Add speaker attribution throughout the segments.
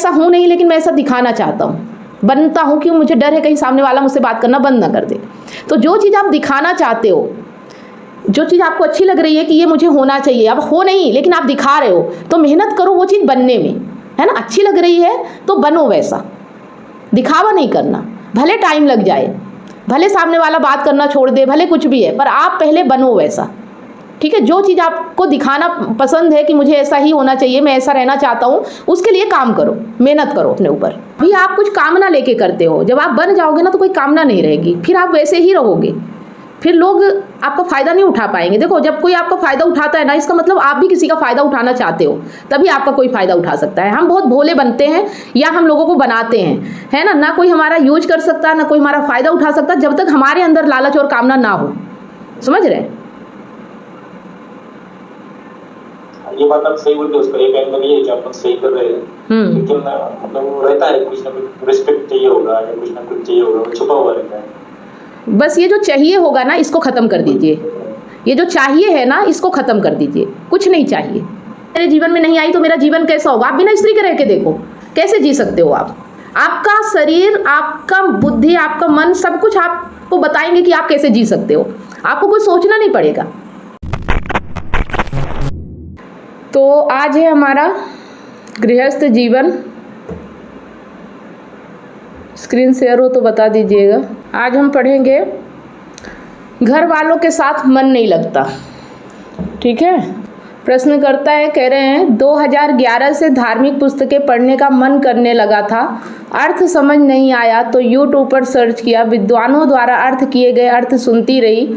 Speaker 1: ऐसा हूँ नहीं, लेकिन मैं ऐसा दिखाना चाहता हूँ, बनता हूँ, क्यों? मुझे डर है कहीं सामने वाला मुझसे बात करना बंद ना कर दे। तो जो चीज़ आप दिखाना चाहते हो, जो चीज़ आपको अच्छी लग रही है कि ये मुझे होना चाहिए, अब हो नहीं लेकिन आप दिखा रहे हो, तो मेहनत करो वो चीज़ बनने में, है ना। अच्छी लग रही है तो बनो वैसा, दिखावा नहीं करना। भले टाइम लग जाए, भले सामने वाला बात करना छोड़ दे, भले कुछ भी है, पर आप पहले बनो वैसा, ठीक है। जो चीज़ आपको दिखाना पसंद है कि मुझे ऐसा ही होना चाहिए, मैं ऐसा रहना चाहता हूँ, उसके लिए काम करो, मेहनत करो अपने ऊपर। अभी आप कुछ कामना लेके करते हो, जब आप बन जाओगे ना तो कोई कामना नहीं रहेगी, फिर आप वैसे ही रहोगे, फिर लोग आपका फ़ायदा नहीं उठा पाएंगे। देखो, जब कोई आपका फ़ायदा उठाता है ना, इसका मतलब आप भी किसी का फ़ायदा उठाना चाहते हो, तभी आपका कोई फ़ायदा उठा सकता है। हम बहुत भोले बनते हैं या हम लोगों को बनाते हैं, है ना। ना कोई हमारा यूज कर सकता, ना कोई हमारा फ़ायदा उठा सकता, जब तक हमारे अंदर लालच और कामना ना हो। समझ रहे हैं?
Speaker 2: ये बात आप सही बोलते हो, उसका एक एंगल ये है कि आप सही कर रहे हैं, लेकिन मतलब रहता है कुछ ना कुछ रिस्पेक्ट चाहिए होगा या कुछ ना कुछ चाहिए होगा, वो छुपा हुआ रहता है।
Speaker 1: बस ये जो चाहिए होगा ना, इसको ख़त्म कर दीजिए। ये जो चाहिए है ना, इसको ख़त्म कर दीजिए। कुछ नहीं चाहिए। मेरे जीवन में नहीं आई तो मेरा जीवन कैसा होगा? आप बिना स्त्री के रह के देखो, कैसे जी सकते हो आप? आपका शरीर, आपका बुद्धि, आपका मन, सब कुछ आपको बताएंगे कि आप कैसे जी सकते हो। आपको कुछ सोचना नहीं पड़ेगा। तो आज है हमारा गृहस्थ जीवन। स्क्रीन शेयर हो तो बता दीजिएगा। आज हम पढ़ेंगे घर वालों के साथ मन नहीं लगता, ठीक है। प्रश्नकर्ता है, कह रहे हैं 2011 से धार्मिक पुस्तकें पढ़ने का मन करने लगा था, अर्थ समझ नहीं आया तो यूट्यूब पर सर्च किया, विद्वानों द्वारा अर्थ किए गए अर्थ सुनती रही।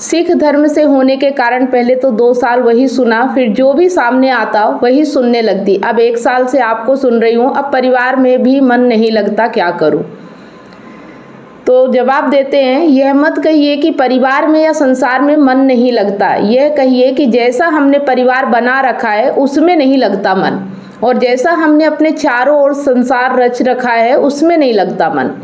Speaker 1: सिख धर्म से होने के कारण पहले तो 2 साल वही सुना, फिर जो भी सामने आता वही सुनने लगती। अब 1 साल से आपको सुन रही हूँ, अब परिवार में भी मन नहीं लगता, क्या करूँ? तो जवाब देते हैं, यह मत कहिए कि परिवार में या संसार में मन नहीं लगता, यह कहिए कि जैसा हमने परिवार बना रखा है उसमें नहीं लगता मन, और जैसा हमने अपने चारों ओर संसार रच रखा है उसमें नहीं लगता मन।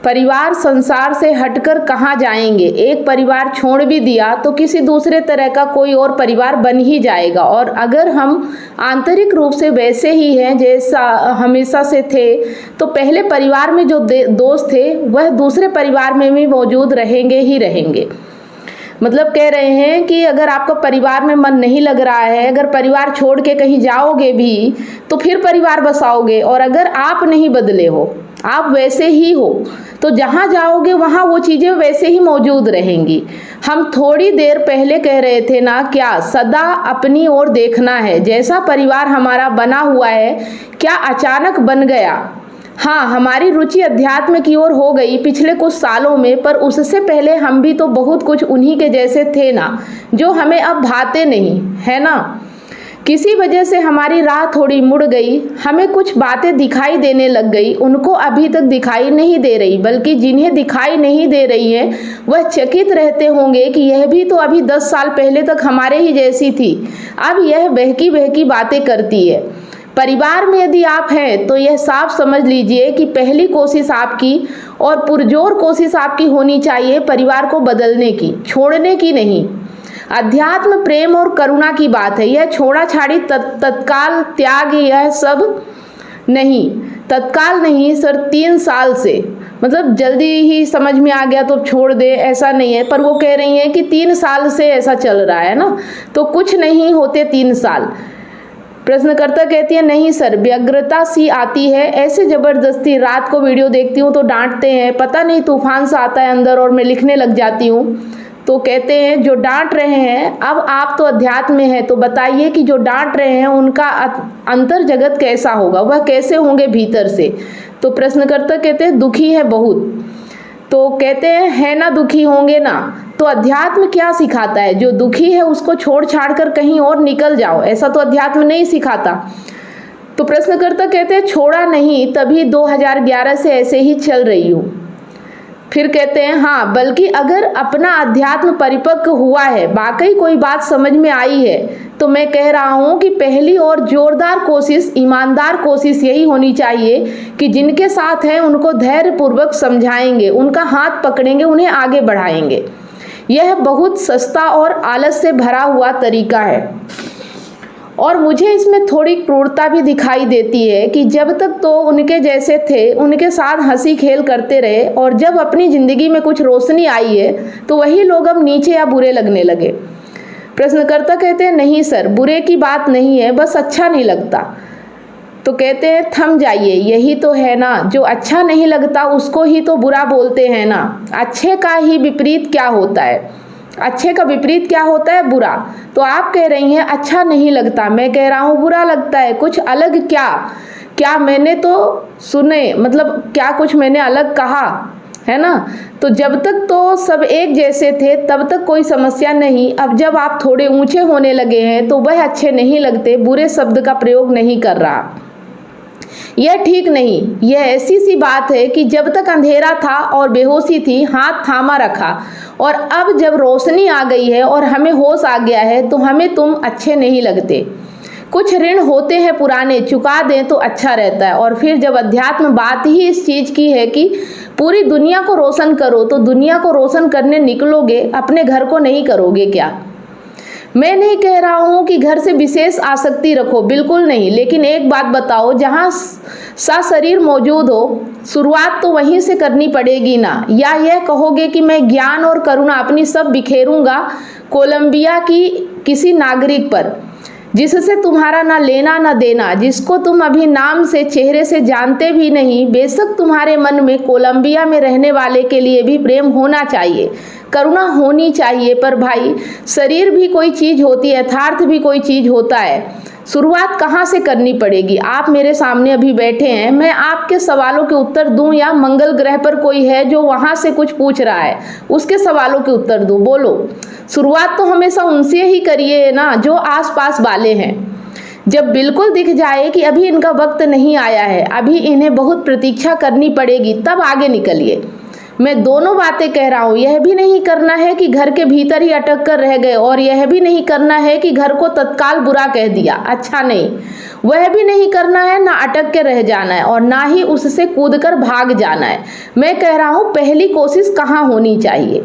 Speaker 1: परिवार संसार से हटकर कहाँ जाएंगे? एक परिवार छोड़ भी दिया तो किसी दूसरे तरह का कोई और परिवार बन ही जाएगा, और अगर हम आंतरिक रूप से वैसे ही हैं जैसा हमेशा से थे, तो पहले परिवार में जो दोस्त थे वह दूसरे परिवार में भी मौजूद रहेंगे ही रहेंगे। मतलब कह रहे हैं कि अगर आपका परिवार में मन नहीं लग रहा है, अगर परिवार छोड़ के कहीं जाओगे भी तो फिर परिवार बसाओगे, और अगर आप नहीं बदले हो, आप वैसे ही हो, तो जहाँ जाओगे वहाँ वो चीज़ें वैसे ही मौजूद रहेंगी। हम थोड़ी देर पहले कह रहे थे ना, क्या सदा अपनी ओर देखना है, जैसा परिवार हमारा बना हुआ है क्या अचानक बन गया? हाँ, हमारी रुचि अध्यात्म की ओर हो गई पिछले कुछ सालों में, पर उससे पहले हम भी तो बहुत कुछ उन्हीं के जैसे थे ना, जो हमें अब भाते नहीं, है ना। किसी वजह से हमारी राह थोड़ी मुड़ गई, हमें कुछ बातें दिखाई देने लग गई, उनको अभी तक दिखाई नहीं दे रही, बल्कि जिन्हें दिखाई नहीं दे रही हैं वह चकित रहते होंगे कि यह भी तो अभी 10 साल पहले तक हमारे ही जैसी थी, अब यह बहकी बहकी बातें करती है। परिवार में यदि आप हैं तो यह साफ समझ लीजिए कि पहली कोशिश आपकी और पुरजोर कोशिश आपकी होनी चाहिए परिवार को बदलने की, छोड़ने की नहीं। अध्यात्म प्रेम और करुणा की बात है, यह छोड़ा छाड़ी तत्काल त्याग, यह सब नहीं, तत्काल नहीं सर, 3 साल से, मतलब जल्दी ही समझ में आ गया तो छोड़ दे, ऐसा नहीं है। पर वो कह रही हैं कि 3 साल से ऐसा चल रहा है ना, तो कुछ नहीं होते 3 साल। प्रश्नकर्ता कहती है, नहीं सर, व्यग्रता सी आती है, ऐसे जबरदस्ती रात को वीडियो देखती हूँ तो डांटते हैं, पता नहीं तूफान सा आता है अंदर और मैं लिखने लग जाती हूँ। तो कहते हैं, जो डांट रहे हैं, अब आप तो अध्यात्म में हैं, तो बताइए कि जो डांट रहे हैं उनका अंतर जगत कैसा होगा, वह कैसे होंगे भीतर से? तो प्रश्नकर्ता कहते हैं, दुखी है बहुत। तो कहते हैं, है ना, दुखी होंगे ना। तो अध्यात्म क्या सिखाता है? जो दुखी है उसको छोड़ छाड़ कर कहीं और निकल जाओ, ऐसा तो अध्यात्म नहीं सिखाता। तो प्रश्नकर्ता कहते हैं, छोड़ा नहीं, तभी 2011 से ऐसे ही चल रही हूँ। फिर कहते हैं, हाँ, बल्कि अगर अपना अध्यात्म परिपक्व हुआ है, वाकई कोई बात समझ में आई है, तो मैं कह रहा हूँ कि पहली और जोरदार कोशिश, ईमानदार कोशिश यही होनी चाहिए कि जिनके साथ हैं उनको धैर्यपूर्वक समझाएंगे, उनका हाथ पकड़ेंगे, उन्हें आगे बढ़ाएंगे। यह बहुत सस्ता और आलस से भरा हुआ तरीका है। और मुझे इसमें थोड़ी क्रूरता भी दिखाई देती है कि जब तक तो उनके जैसे थे, उनके साथ हंसी खेल करते रहे, और जब अपनी ज़िंदगी में कुछ रोशनी आई है तो वही लोग अब नीचे या बुरे लगने लगे। प्रश्नकर्ता कहते हैं नहीं सर, बुरे की बात नहीं है, बस अच्छा नहीं लगता। तो कहते हैं थम जाइए, यही तो है ना, जो अच्छा नहीं लगता उसको ही तो बुरा बोलते हैं ना। अच्छे का ही विपरीत क्या होता है? अच्छे का विपरीत क्या होता है? बुरा। तो आप कह रही हैं अच्छा नहीं लगता, मैं कह रहा हूँ बुरा लगता है। कुछ अलग क्या मैंने तो सुने, मतलब क्या कुछ मैंने अलग कहा है ना? तो जब तक तो सब एक जैसे थे तब तक कोई समस्या नहीं। अब जब आप थोड़े ऊंचे होने लगे हैं तो वह अच्छे नहीं लगते, बुरे शब्द का प्रयोग नहीं कर रहा। यह ठीक नहीं। यह ऐसी सी बात है कि जब तक अंधेरा था और बेहोशी थी, हाथ थामा रखा, और अब जब रोशनी आ गई है और हमें होश आ गया है तो हमें तुम अच्छे नहीं लगते। कुछ ऋण होते हैं पुराने, चुका दें तो अच्छा रहता है। और फिर जब अध्यात्म बात ही इस चीज़ की है कि पूरी दुनिया को रोशन करो, तो दुनिया को रोशन करने निकलोगे, अपने घर को नहीं करोगे क्या? मैं नहीं कह रहा हूँ कि घर से विशेष आसक्ति रखो, बिल्कुल नहीं। लेकिन एक बात बताओ, जहाँ सा शरीर मौजूद हो, शुरुआत तो वहीं से करनी पड़ेगी ना। या यह कहोगे कि मैं ज्ञान और करुणा अपनी सब बिखेरूंगा कोलंबिया की किसी नागरिक पर, जिससे तुम्हारा ना लेना ना देना, जिसको तुम अभी नाम से चेहरे से जानते भी नहीं। बेशक तुम्हारे मन में कोलंबिया में रहने वाले के लिए भी प्रेम होना चाहिए, करुणा होनी चाहिए, पर भाई शरीर भी कोई चीज़ होती है, यथार्थ भी कोई चीज़ होता है। शुरुआत कहाँ से करनी पड़ेगी? आप मेरे सामने अभी बैठे हैं, मैं आपके सवालों के उत्तर दूं, या मंगल ग्रह पर कोई है जो वहाँ से कुछ पूछ रहा है, उसके सवालों के उत्तर दूं? बोलो। शुरुआत तो हमेशा उनसे ही करिए ना जो आसपास वाले हैं। जब बिल्कुल दिख जाए कि अभी इनका वक्त नहीं आया है, अभी इन्हें बहुत प्रतीक्षा करनी पड़ेगी, तब आगे निकलिए। मैं दोनों बातें कह रहा हूँ। यह भी नहीं करना है कि घर के भीतर ही अटक कर रह गए, और यह भी नहीं करना है कि घर को तत्काल बुरा कह दिया, अच्छा नहीं। वह भी नहीं करना है, ना अटक के रह जाना है और ना ही उससे कूदकर भाग जाना है। मैं कह रहा हूँ पहली कोशिश कहाँ होनी चाहिए?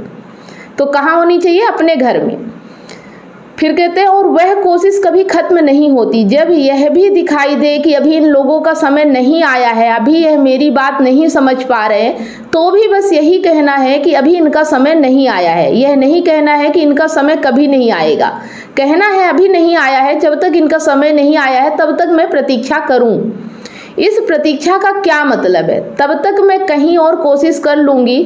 Speaker 1: तो कहाँ होनी चाहिए? अपने घर में। फिर कहते हैं और वह कोशिश कभी खत्म नहीं होती। जब यह भी दिखाई दे कि अभी इन लोगों का समय नहीं आया है, अभी यह मेरी बात नहीं समझ पा रहे, तो भी बस यही कहना है कि अभी इनका समय नहीं आया है। यह नहीं कहना है कि इनका समय कभी नहीं आएगा, कहना है अभी नहीं आया है। जब तक इनका समय नहीं आया है तब तक मैं प्रतीक्षा करूं। इस प्रतीक्षा का क्या मतलब है? तब तक मैं कहीं और कोशिश कर लूंगी,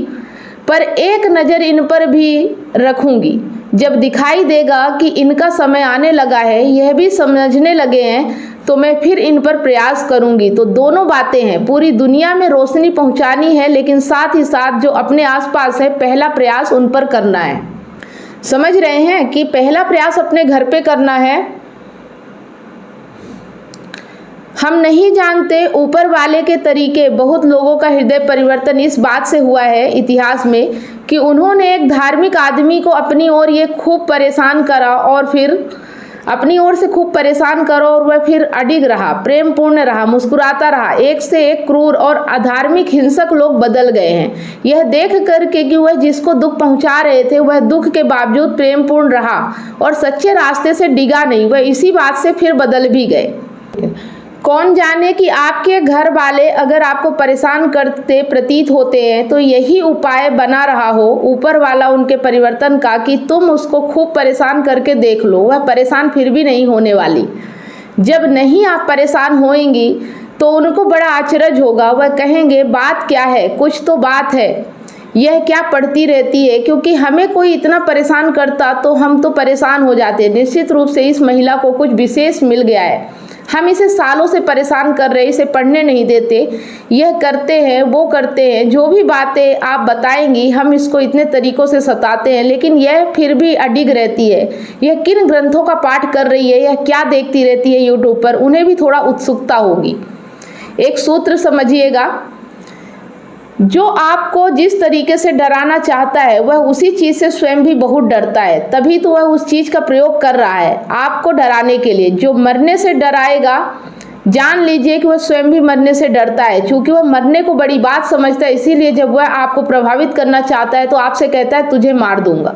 Speaker 1: पर एक नज़र इन पर भी रखूंगी। जब दिखाई देगा कि इनका समय आने लगा है, यह भी समझने लगे हैं, तो मैं फिर इन पर प्रयास करूंगी। तो दोनों बातें हैं, पूरी दुनिया में रोशनी पहुंचानी है, लेकिन साथ ही साथ जो अपने आसपास है, पहला प्रयास उन पर करना है। समझ रहे हैं कि पहला प्रयास अपने घर पे करना है। हम नहीं जानते ऊपर वाले के तरीके। बहुत लोगों का हृदय परिवर्तन इस बात से हुआ है इतिहास में कि उन्होंने एक धार्मिक आदमी को अपनी ओर ये खूब परेशान करा, और फिर अपनी ओर से खूब परेशान करो, और वह फिर अडिग रहा, प्रेम पूर्ण रहा, मुस्कुराता रहा। एक से एक क्रूर और अधार्मिक हिंसक लोग बदल गए हैं। यह देख करके कि वह जिसको दुख पहुंचा रहे थे वह दुख के बावजूद प्रेम पूर्ण रहा और सच्चे रास्ते से डिगा नहीं, वह इसी बात से फिर बदल भी गए। कौन जाने कि आपके घर वाले अगर आपको परेशान करते प्रतीत होते हैं तो यही उपाय बना रहा हो ऊपर वाला उनके परिवर्तन का कि तुम उसको खूब परेशान करके देख लो, वह परेशान फिर भी नहीं होने वाली। जब नहीं आप परेशान होएंगी तो उनको बड़ा आश्चर्य होगा। वह कहेंगे बात क्या है, कुछ तो बात है, यह क्या पढ़ती रहती है। क्योंकि हमें कोई इतना परेशान करता तो हम तो परेशान हो जाते। निश्चित रूप से इस महिला को कुछ विशेष मिल गया है। हम इसे सालों से परेशान कर रहे, इसे पढ़ने नहीं देते, यह करते हैं वो करते हैं, जो भी बातें आप बताएंगी हम इसको इतने तरीक़ों से सताते हैं, लेकिन यह फिर भी अडिग रहती है। यह किन ग्रंथों का पाठ कर रही है, यह क्या देखती रहती है यूट्यूब पर, उन्हें भी थोड़ा उत्सुकता होगी। एक सूत्र समझिएगा, जो आपको जिस तरीके से डराना चाहता है वह उसी चीज़ से स्वयं भी बहुत डरता है, तभी तो वह उस चीज़ का प्रयोग कर रहा है आपको डराने के लिए। जो मरने से डराएगा जान लीजिए कि वह स्वयं भी मरने से डरता है, क्योंकि वह मरने को बड़ी बात समझता है। इसीलिए जब वह आपको प्रभावित करना चाहता है तो आपसे कहता है तुझे मार दूंगा।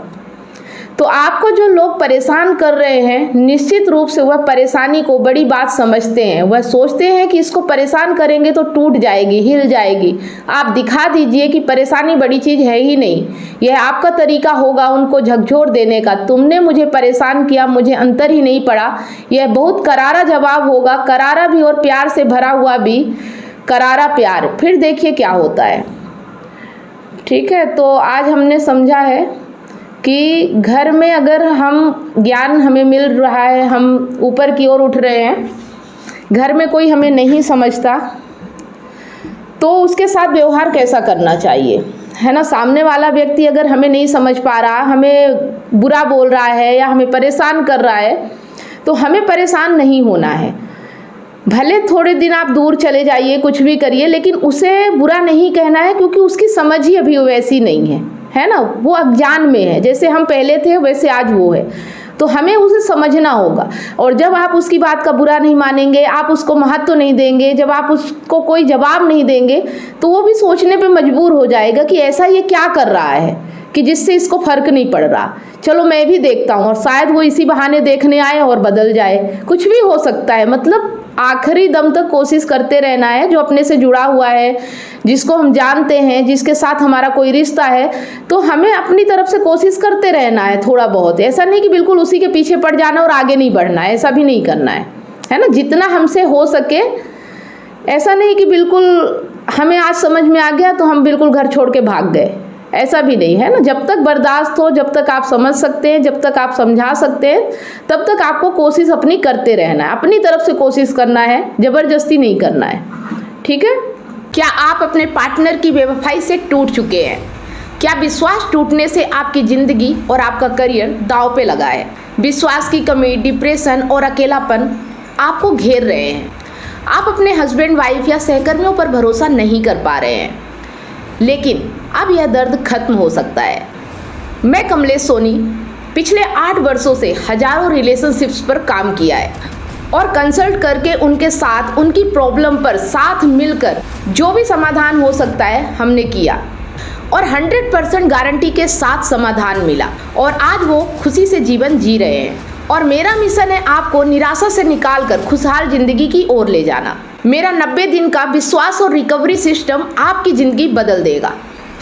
Speaker 1: तो आपको जो लोग परेशान कर रहे हैं, निश्चित रूप से वह परेशानी को बड़ी बात समझते हैं। वह सोचते हैं कि इसको परेशान करेंगे तो टूट जाएगी, हिल जाएगी। आप दिखा दीजिए कि परेशानी बड़ी चीज़ है ही नहीं। यह आपका तरीका होगा उनको झकझोर देने का। तुमने मुझे परेशान किया, मुझे अंतर ही नहीं पड़ा। यह बहुत करारा जवाब होगा, करारा भी और प्यार से भरा हुआ भी, करारा प्यार। फिर देखिए क्या होता है। ठीक है, तो आज हमने समझा है कि घर में अगर हम ज्ञान हमें मिल रहा है, हम ऊपर की ओर उठ रहे हैं, घर में कोई हमें नहीं समझता तो उसके साथ व्यवहार कैसा करना चाहिए, है ना। सामने वाला व्यक्ति अगर हमें नहीं समझ पा रहा, हमें बुरा बोल रहा है या हमें परेशान कर रहा है, तो हमें परेशान नहीं होना है। भले थोड़े दिन आप दूर चले जाइए, कुछ भी करिए, लेकिन उसे बुरा नहीं कहना है, क्योंकि उसकी समझ ही अभी वैसी नहीं है ना। वो अज्ञान में है, जैसे हम पहले थे वैसे आज वो है। तो हमें उसे समझना होगा। और जब आप उसकी बात का बुरा नहीं मानेंगे, आप उसको महत्व नहीं देंगे, जब आप उसको कोई जवाब नहीं देंगे, तो वो भी सोचने पे मजबूर हो जाएगा कि ऐसा ये क्या कर रहा है कि जिससे इसको फर्क नहीं पड़ रहा। चलो मैं भी देखता हूँ, और शायद वो इसी बहाने देखने आए और बदल जाए। कुछ भी हो सकता है। मतलब आखिरी दम तक कोशिश करते रहना है। जो अपने से जुड़ा हुआ है, जिसको हम जानते हैं, जिसके साथ हमारा कोई रिश्ता है, तो हमें अपनी तरफ से कोशिश करते रहना है थोड़ा बहुत। ऐसा नहीं कि बिल्कुल उसी के पीछे पड़ जाना और आगे नहीं बढ़ना है, ऐसा भी नहीं करना है ना। जितना हमसे हो सके, ऐसा नहीं कि बिल्कुल हमें आज समझ में आ गया तो हम बिल्कुल घर छोड़ के भाग गए, ऐसा भी नहीं, है ना। जब तक बर्दाश्त हो, जब तक आप समझ सकते हैं, जब तक आप समझा सकते हैं, तब तक आपको कोशिश अपनी करते रहना है। अपनी तरफ से कोशिश करना है, ज़बरदस्ती नहीं करना है। ठीक है। क्या आप अपने पार्टनर की बेवफाई से टूट चुके हैं? क्या विश्वास टूटने से आपकी ज़िंदगी और आपका करियर दांव पे लगा है? विश्वास की कमी, डिप्रेशन और अकेलापन आपको घेर रहे हैं। आप अपने हस्बैंड, वाइफ या सहकर्मियों पर भरोसा नहीं कर पा रहे हैं, लेकिन अब यह दर्द खत्म हो सकता है। मैं कमलेश सोनी पिछले 8 वर्षों से हजारों रिलेशनशिप्स पर काम किया है और कंसल्ट करके उनके साथ उनकी प्रॉब्लम पर साथ मिलकर जो भी समाधान हो सकता है हमने किया, और 100% गारंटी के साथ समाधान मिला, और आज वो खुशी से जीवन जी रहे हैं। और मेरा मिशन है आपको निराशा से निकालकर खुशहाल जिंदगी की ओर ले जाना। मेरा 90 दिन का विश्वास और रिकवरी सिस्टम आपकी ज़िंदगी बदल देगा।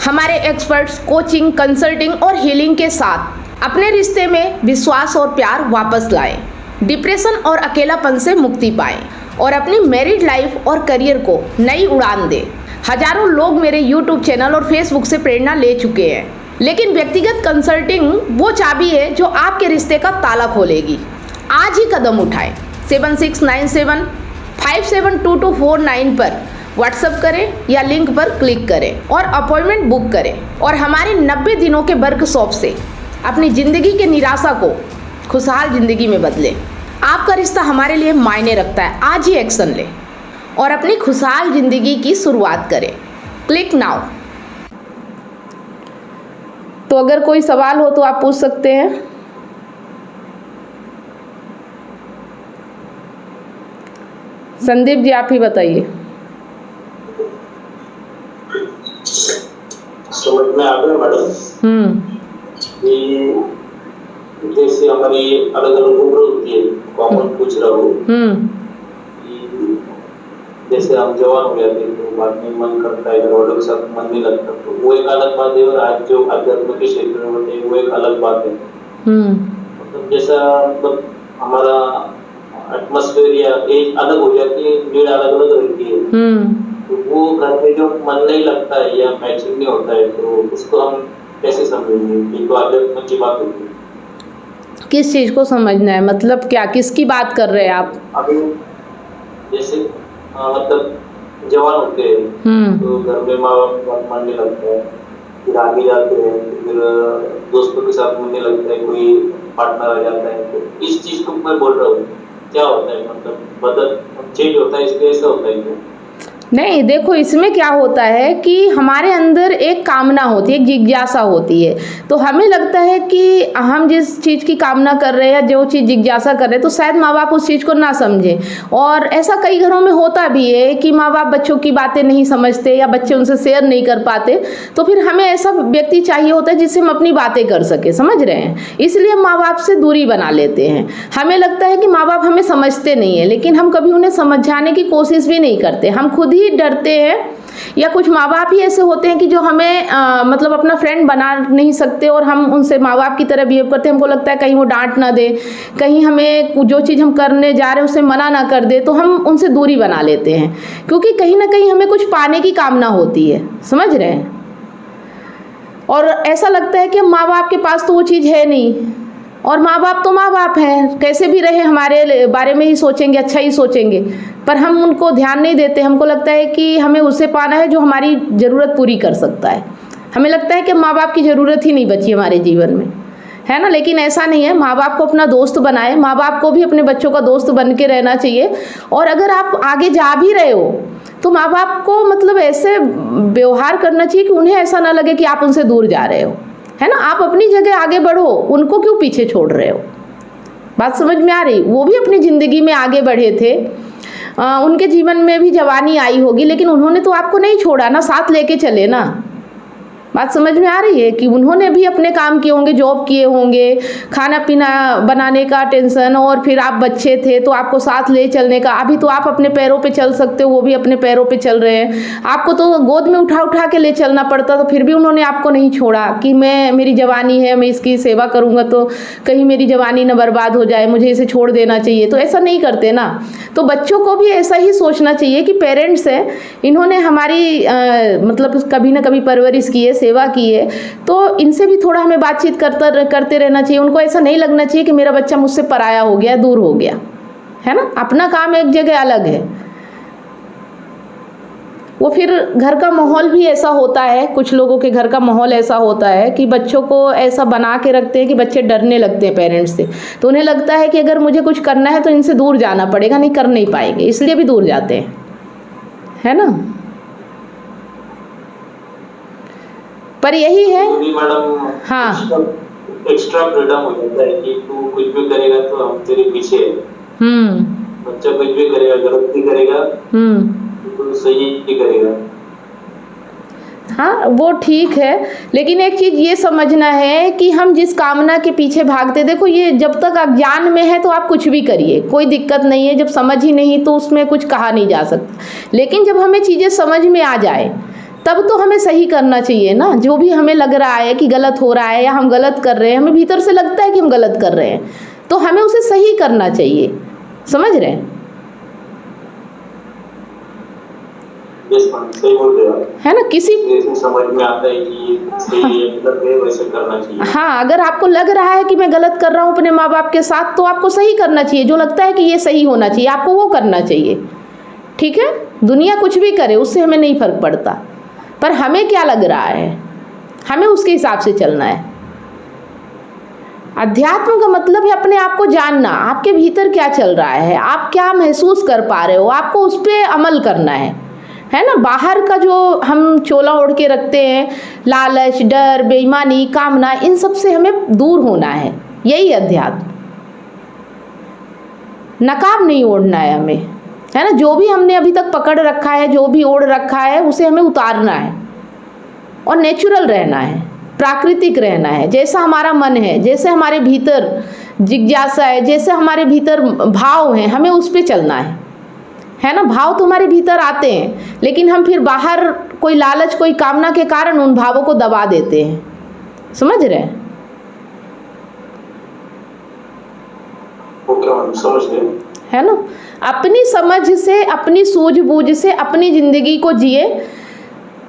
Speaker 1: हमारे एक्सपर्ट्स कोचिंग, कंसल्टिंग और हीलिंग के साथ अपने रिश्ते में विश्वास और प्यार वापस लाएं, डिप्रेशन और अकेलापन से मुक्ति पाएं और अपनी मैरिड लाइफ और करियर को नई उड़ान दें। हजारों लोग मेरे YouTube चैनल और Facebook से प्रेरणा ले चुके हैं, लेकिन व्यक्तिगत कंसल्टिंग वो चाबी है जो आपके रिश्ते का ताला खोलेगी। आज ही कदम उठाएं। 7697572249 पर व्हाट्सएप करें या लिंक पर क्लिक करें और अपॉइंटमेंट बुक करें, और हमारे 90 दिनों के वर्कशॉप से अपनी ज़िंदगी के निराशा को खुशहाल ज़िंदगी में बदलें। आपका रिश्ता हमारे लिए मायने रखता है। आज ही एक्शन लें और अपनी खुशहाल ज़िंदगी की शुरुआत करें। Click now. तो अगर कोई सवाल हो तो आप पूछ सकते हैं। संदीप जी, आप ही बताइए।
Speaker 2: समझ में आ गया मैडम। जैसे हमारी अलग अलग उम्र होती है, कॉमन पूछ रहा हूँ। जैसे हम जवान हो जाते हैं तो बाद में मन करता है, घर वालों के साथ मन नहीं लगता, तो वो एक अलग बात है। और आज जो अध्यात्म के क्षेत्र में होते हैं वो एक अलग बात है। मतलब जैसा मतलब हमारा एटमॉस्फेयर या एज अलग हो जाती है, नीड अलग अलग रहती है, तो वो घर में जो मन नहीं लगता है या मैचिंग नहीं होता है, तो उसको हम कैसे समझेंगे? ये तो आध्यात्म की बात होती है।
Speaker 1: किस चीज को समझना है? मतलब क्या, किसकी बात कर रहे हैं आप?
Speaker 2: अभी जैसे मतलब जवान होते हैं तो घर में माँ बाप का मन नहीं लगता है, फिर आगे जाते हैं, फिर दोस्तों के साथ मन नहीं लगता है, कोई पार्टनर आ जाता है। तो इस चीज को मैं बोल रहा हूँ, क्या होता है? मतलब बदल चेंज होता है, इसलिए ऐसा होता है क्या?
Speaker 1: नहीं, देखो इसमें क्या होता है कि हमारे अंदर एक कामना होती है, एक जिज्ञासा होती है। तो हमें लगता है कि हम जिस चीज़ की कामना कर रहे हैं, जो चीज़ जिज्ञासा कर रहे हैं, तो शायद माँ बाप उस चीज़ को ना समझें। और ऐसा कई घरों में होता भी है कि माँ बाप बच्चों की बातें नहीं समझते या बच्चे उनसे शेयर नहीं कर पाते। तो फिर हमें ऐसा व्यक्ति चाहिए होता है जिससे हम अपनी बातें कर सके, समझ रहे हैं। इसलिए हम माँ बाप से दूरी बना लेते हैं। हमें लगता है कि माँ बाप हमें समझते नहीं है, लेकिन हम कभी उन्हें समझाने की कोशिश भी नहीं करते। हम खुद ही डरते हैं, या कुछ माँ बाप ही ऐसे होते हैं कि जो हमें मतलब अपना फ्रेंड बना नहीं सकते, और हम उनसे माँ बाप की तरह बिहेव करते हैं। हमको लगता है कहीं वो डांट ना दे, कहीं हमें जो चीज़ हम करने जा रहे हैं उससे मना ना कर दे, तो हम उनसे दूरी बना लेते हैं, क्योंकि कहीं ना कहीं हमें कुछ पाने की कामना होती है, समझ रहे हैं। और ऐसा लगता है कि माँ बाप के पास तो वो चीज़ है नहीं, और माँ बाप तो माँ बाप हैं, कैसे भी रहे हमारे बारे में ही सोचेंगे, अच्छा ही सोचेंगे, पर हम उनको ध्यान नहीं देते। हमको लगता है कि हमें उसे पाना है जो हमारी ज़रूरत पूरी कर सकता है। हमें लगता है कि माँ बाप की ज़रूरत ही नहीं बची हमारे जीवन में, है ना। लेकिन ऐसा नहीं है। माँ बाप को अपना दोस्त बनाए, माँ बाप को भी अपने बच्चों का दोस्त बन के रहना चाहिए। और अगर आप आगे जा भी रहे हो तो माँ बाप को मतलब ऐसे व्यवहार करना चाहिए कि उन्हें ऐसा ना लगे कि आप उनसे दूर जा रहे हो, है ना। आप अपनी जगह आगे बढ़ो, उनको क्यों पीछे छोड़ रहे हो। बात समझ में आ रही। वो भी अपनी ज़िंदगी में आगे बढ़े थे, उनके जीवन में भी जवानी आई होगी, लेकिन उन्होंने तो आपको नहीं छोड़ा ना, साथ लेके चले ना। बात समझ में आ रही है कि उन्होंने भी अपने काम किए होंगे, जॉब किए होंगे, खाना पीना बनाने का टेंशन, और फिर आप बच्चे थे तो आपको साथ ले चलने का। अभी तो आप अपने पैरों पे चल सकते हो, वो भी अपने पैरों पे चल रहे हैं। आपको तो गोद में उठा उठा के ले चलना पड़ता, तो फिर भी उन्होंने आपको नहीं छोड़ा कि मेरी जवानी है, मैं इसकी सेवा करूँगा तो कहीं मेरी जवानी न बर्बाद हो जाए, मुझे इसे छोड़ देना चाहिए। तो ऐसा नहीं करते ना। तो बच्चों को भी ऐसा ही सोचना चाहिए कि पेरेंट्स हैं, इन्होंने हमारी मतलब कभी ना कभी परवरिश की है, सेवा की है, तो इनसे भी थोड़ा हमें बातचीत करते रहना चाहिए। उनको ऐसा नहीं लगना चाहिए कि मेरा बच्चा मुझसे पराया हो गया, दूर हो गया, है ना। अपना काम एक जगह अलग है। वो फिर घर का माहौल भी ऐसा होता है, कुछ लोगों के घर का माहौल ऐसा होता है कि बच्चों को ऐसा बना के रखते हैं कि बच्चे डरने लगते हैं पेरेंट्स से। तो उन्हें लगता है कि अगर मुझे कुछ करना है तो इनसे दूर जाना पड़ेगा, नहीं कर नहीं पाएंगे, इसलिए भी दूर जाते हैं, है ना। पर यही है
Speaker 2: मैडम,
Speaker 1: हाँ,
Speaker 2: एक्स्ट्रा फ्रीडम हो जाता है कि तू कुछ भी करेगा तो हम तेरे पीछे है। बच्चा कुछ भी करेगा, गलत भी करेगा तो सही ही करेगा।
Speaker 1: हाँ वो ठीक है, लेकिन एक चीज़ ये समझना है कि हम जिस कामना के पीछे भागते, देखो ये जब तक अज्ञान में है तो आप कुछ भी करिए, कोई दिक्कत नहीं है। जब समझ ही नहीं तो उसमें कुछ कहा नहीं जा सकता। लेकिन जब हमें चीज़ें समझ में आ जाए तब तो हमें सही करना चाहिए ना। जो भी हमें लग रहा है कि गलत हो रहा है या हम गलत कर रहे हैं, हमें भीतर से लगता है कि हम गलत कर रहे हैं, तो हमें उसे सही करना चाहिए, समझ रहे हैं,
Speaker 2: सही बोल रहे हो,
Speaker 1: है ना। किसी
Speaker 2: समझ में आता है कि सही है, वैसे करना चाहिए।
Speaker 1: हाँ, अगर आपको लग रहा है कि मैं गलत कर रहा हूँ अपने माँ बाप के साथ, तो आपको सही करना चाहिए। जो लगता है कि ये सही होना चाहिए, आपको वो करना चाहिए, ठीक है। दुनिया कुछ भी करे, उससे हमें नहीं फर्क पड़ता, पर हमें क्या लग रहा है, हमें उसके हिसाब से चलना है। अध्यात्म का मतलब है अपने आप को जानना, आपके भीतर क्या चल रहा है, आप क्या महसूस कर पा रहे हो, आपको उस पर अमल करना है ना। बाहर का जो हम चोला ओढ़ के रखते हैं, लालच, डर, बेईमानी, कामना, इन सब से हमें दूर होना है। यही अध्यात्म। नकाब नहीं ओढ़ना है हमें, है ना। जो भी हमने अभी तक पकड़ रखा है, जो भी ओढ़ रखा है, उसे हमें उतारना है और नेचुरल रहना है, प्राकृतिक रहना है। जैसा हमारा मन है, जैसे हमारे भीतर जिज्ञासा है, जैसे हमारे भीतर भाव हैं, हमें उस पर चलना है ना। भाव तो हमारे भीतर आते हैं, लेकिन हम फिर बाहर कोई लालच, कोई कामना के कारण उन भावों को दबा देते हैं, समझ रहे हैं।
Speaker 2: समझ गए,
Speaker 1: है ना। अपनी समझ से, अपनी सूझबूझ से अपनी जिंदगी को जिए।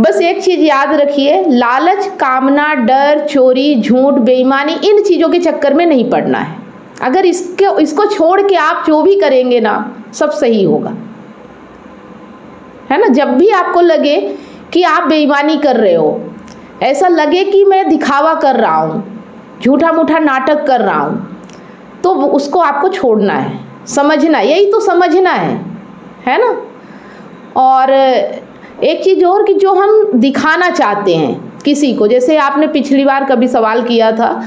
Speaker 1: बस एक चीज याद रखिए, लालच, कामना, डर, चोरी, झूठ, बेईमानी, इन चीजों के चक्कर में नहीं पड़ना है। अगर इसको छोड़ के आप जो भी करेंगे ना, सब सही होगा, है ना। जब भी आपको लगे कि आप बेईमानी कर रहे हो, ऐसा लगे कि मैं दिखावा कर रहा हूँ, झूठा मूठा नाटक कर रहा हूँ, तो उसको आपको छोड़ना है, समझना, यही तो समझना है ना। और एक चीज़ और कि जो हम दिखाना चाहते हैं किसी को, जैसे आपने पिछली बार कभी सवाल किया था